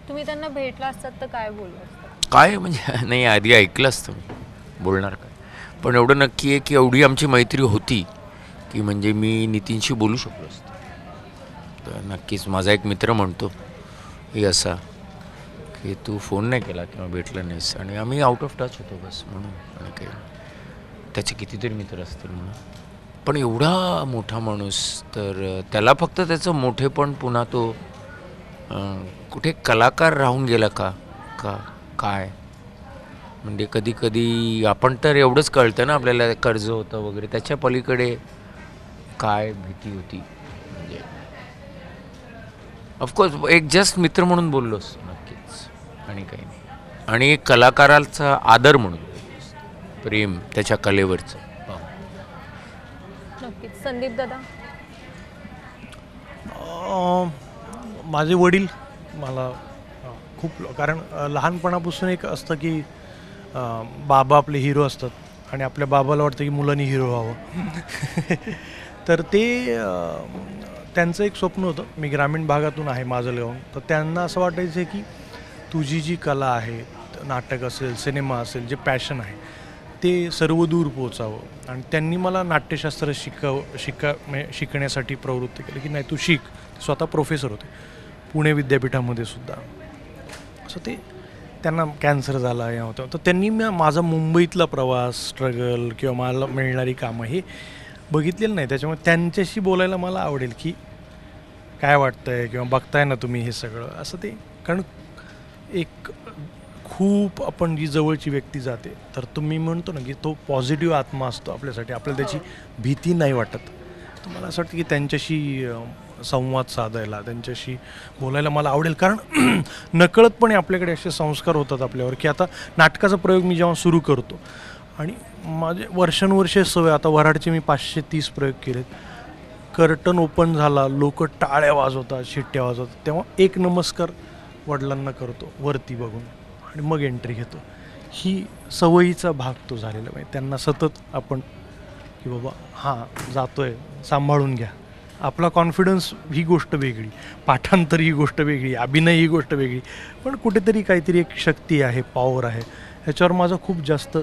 तुम्ही त्यांना भेटला असतात तर काय बोलला असतात? काय म्हणजे नाही, आधी ऐकलं असतं मी, बोलणार काय. पण एवढं नक्की आहे की एवढी आमची मैत्री होती की म्हणजे मी नितीनशी बोलू शकलो असतो. तर नक्कीच माझा एक मित्र म्हणतो हे असा की तू फोन नाही केला किंवा भेटला नाहीस, आणि आम्ही आउट ऑफ टच होतो बस म्हणून. आणि काही त्याचे कितीतरी मित्र असतील म्हणून. पण एवढा मोठा माणूस, तर त्याला फक्त त्याचं मोठेपण, पुन्हा तो कुठे कलाकार राहून गेला का काय, म्हणजे कधी कधी आपण तर एवढंच कळतं ना आपल्याला, कर्ज होतं वगैरे, त्याच्या पलीकडे काय भीती होती. म्हणजे ऑफकोर्स एक जस्ट मित्र म्हणून बोललोस नक्कीच, आणि काही नाही. आणि एक कलाकाराचा आदर म्हणून बोललोस, प्रेम त्याच्या कलेवरचं. नक्कीच. संदीप दादा? माझे वडील मला खूप, कारण लहानपणापासून एक असतं की बाबा आपले हिरो असतात आणि आपल्या बाबाला वाटतं की मुलांनी हिरो व्हावं. तर ते त्यांचं एक स्वप्न होतं. मी ग्रामीण भागातून आहे, माजलगावून. तर त्यांना असं वाटायचं की तुझी जी कला आहे, नाटक असेल, सिनेमा असेल, जे पॅशन आहे ते सर्व दूर पोचावं. आणि त्यांनी मला नाट्यशास्त्र शिकण्यासाठी प्रवृत्त केलं की नाही तू शिक. स्वतः प्रोफेसर होते पुणे विद्यापीठामध्ये सुद्धा. असं ते त्यांना कॅन्सर झाला या होतं, तर त्यांनी माझा मुंबईतला प्रवास, स्ट्रगल किंवा मला मिळणारी कामं हे बघितलेलं नाही. त्याच्यामुळे त्यांच्याशी बोलायला मला आवडेल की काय वाटतंय किंवा बघताय ना तुम्ही हे सगळं, असं ते. कारण एक खूप आपण जी जवळची व्यक्ती जाते तर तुम्ही म्हणतो ना की तो पॉझिटिव्ह आत्मा असतो आपल्यासाठी, आपल्याला त्याची भीती नाही वाटत. तर मला असं वाटतं की त्यांच्याशी संवाद साधायला, त्यांच्याशी बोलायला मला आवडेल. कारण नकळतपणे आपल्याकडे असे संस्कार होतात आपल्यावर की आता नाटकाचा प्रयोग मी जेव्हा सुरू करतो, आणि माझे वर्षानुवर्षे सवय, आता वऱ्हाडचे मी 530 प्रयोग केलेत. कर्टन ओपन झाला, लोक टाळ्या वाजवतात, शिट्ट्या वाजवतात, तेव्हा एक नमस्कार वडिलांना करतो वरती बघून आणि मग एंट्री घेतो. ही सवयीचा भाग तो झालेला आहे. त्यांना सतत आपण की बाबा हां जातोय, सांभाळून घ्या. आपला कॉन्फिडन्स ही गोष्ट वेगळी, पाठांतर ही गोष्ट वेगळी, अभिनय ही गोष्ट वेगळी, पण कुठेतरी काहीतरी एक शक्ती आहे, पॉवर आहे, ह्याच्यावर माझा खूप जास्त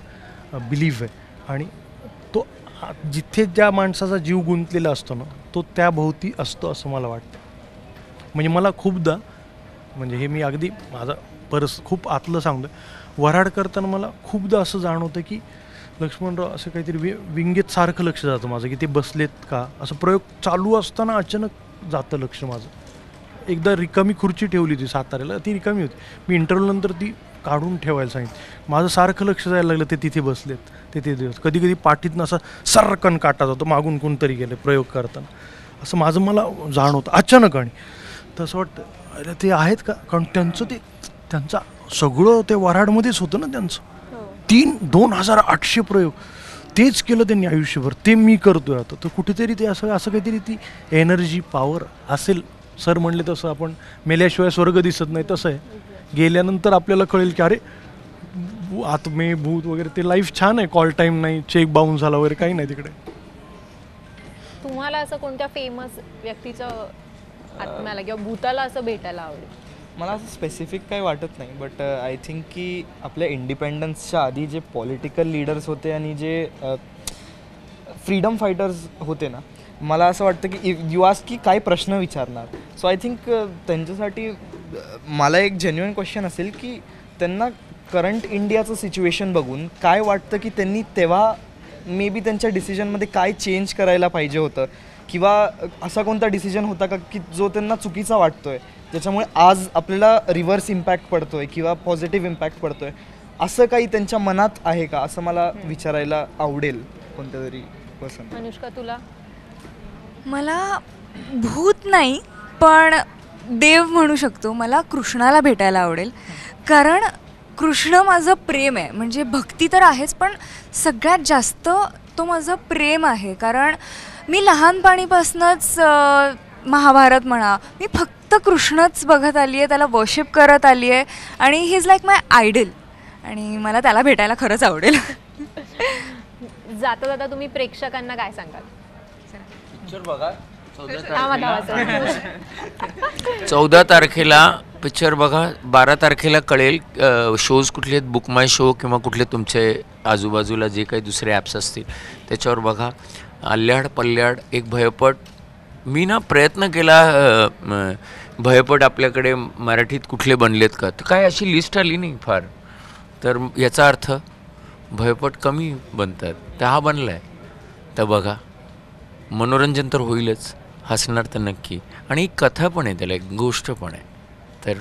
बिलीफ आहे. आणि तो जिथे ज्या माणसाचा जीव गुंतलेला असतो ना, तो त्या भोवती असतो असं मला वाटतं. म्हणजे मला खूपदा, म्हणजे हे मी अगदी माझा खूप आतलं सांगतो, वऱ्हाड करताना मला खूपदा असं जाणवतं की लक्ष्मणराव असं काहीतरी विंगेत सारखं लक्ष जातं माझं की ते बसलेत का, असं प्रयोग चालू असताना अचानक जातं लक्ष माझं. एकदा रिकामी खुर्ची ठेवली होती साताऱ्याला, ती रिकामी होती, मी इंटरव्ह्यूनंतर ती काढून ठेवायला सांगितलं. माझं सारखं लक्ष जायला लागलं ते तिथे बसलेत, ते दिवस. कधी कधी पाठीतनं असं सर्रकन काटा जातो, मागून कोणतरी गेलं प्रयोग करताना, असं माझं मला जाणवतं अचानक. आणि तसं वाटतं अरे ते आहेत का, कारण त्यांचा सगळं ते वऱ्हाडमध्येच होतं ना त्यांचं. 2800 प्रयोग तेच केलं त्यांनी आयुष्यभर, ते मी करतोय आता. तर कुठेतरी ते असं काहीतरी ती एनर्जी, पॉवर असेल. सर म्हणले तसं आपण मेल्याशिवाय स्वर्ग दिसत नाही, तसं आहे. गेल्यानंतर आपल्याला कळेल की अरे आत्मे भूत वगैरे ते लाईफ छान आहे, कॉल टाईम नाही, चेक बाउन्स झाला वगैरे काही नाही तिकडे. तुम्हाला असं कोणत्या फेमस व्यक्तीचं आत्म्याला किंवा भूताला असं भेटायला आवडेल? मला असं स्पेसिफिक काही वाटत नाही, बट आय थिंक की आपल्या इंडिपेंडन्सच्या आधी जे पॉलिटिकल लीडर्स होते आणि जे फ्रीडम फायटर्स होते ना, मला असं वाटतं की यू आस्क की काय प्रश्न विचारणार. सो आय थिंक त्यांच्यासाठी मला एक जेन्युइन क्वेश्चन असेल की त्यांना करंट इंडियाचं सिच्युएशन बघून काय वाटतं की त्यांनी तेव्हा मे बी त्यांच्या डिसिजनमध्ये काय चेंज करायला पाहिजे होतं, किंवा असा कोणता डिसिजन होता का की जो त्यांना चुकीचा वाटतोय, ज्याच्यामुळे आज आपल्याला रिव्हर्स इम्पॅक्ट पडतोय किंवा पॉझिटिव्ह इम्पॅक्ट पडतोय, असं काही त्यांच्या मनात आहे का, असं मला विचारायला आवडेल कोणत्या तरी पर्सन. अनुष्का तुला? मला भूत नाही पण देव म्हणू शकतो. मला कृष्णाला भेटायला आवडेल, कारण कृष्ण माझं प्रेम आहे. म्हणजे भक्ती तर आहेच, पण सगळ्यात जास्त तो माझं प्रेम आहे. कारण मी लहानपणीपासूनच महाभारत म्हणा, मी फक्त कृष्णच बघत आली आहे, त्याला वर्शिप करत आली आहे, आणि he is like my idol, आणि मला त्याला भेटायला खरंच आवडेल. जाता जाता तुम्ही प्रेक्षकांना काय सांगाल? पिक्चर बघा. 14 तारखेला पिक्चर बघा. 12 तारखेला कळेल शोज कुठले आहेत, बुक माय शो किंवा कुठले तुमचे आजूबाजूला जे काही दुसरे ॲप्स असतील त्याच्यावर बघा. अल्ल्याड पल्ल्याड एक भयपट. मी ना प्रयत्न केला भयपट आपल्याकडे मराठीत कुठले बनलेत का, तर काय अशी लिस्ट आली नाही फार. तर याचा अर्थ भयपट कमी बनतात, तर हा बनला आहे. तर बघा, मनोरंजन तर होईलच, हसणार तर नक्की, आणि एक कथा पण आहे, त्याला एक गोष्ट पण आहे. तर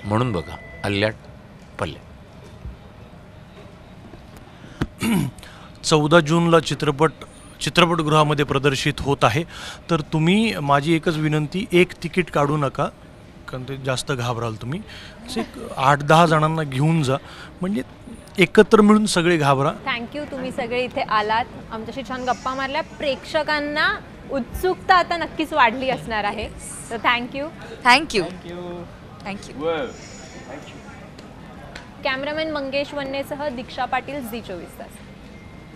म्हणून बघा अल्ल्याड पल्ल्याड. 14 जूनला चित्रपटगृहामध्ये प्रदर्शित होत आहे. तर तुम्ही, माझी एकच विनंती, एक तिकीट काढू नका, कारण ते जास्त घाबराल तुम्ही. एक 8-10 जणांना घेऊन जा, म्हणजे एकत्र मिळून सगळे घाबरा. थँक्यू, तुम्ही सगळे इथे आलात, आमच्याशी छान गप्पा मारल्या. प्रेक्षकांना उत्सुकता आता नक्कीच वाढली असणार आहे, तर थँक्यू. थँक्यू. कॅमेरामॅन मंगेश वन्नेसह दीक्षा पाटील, झी 24 तास.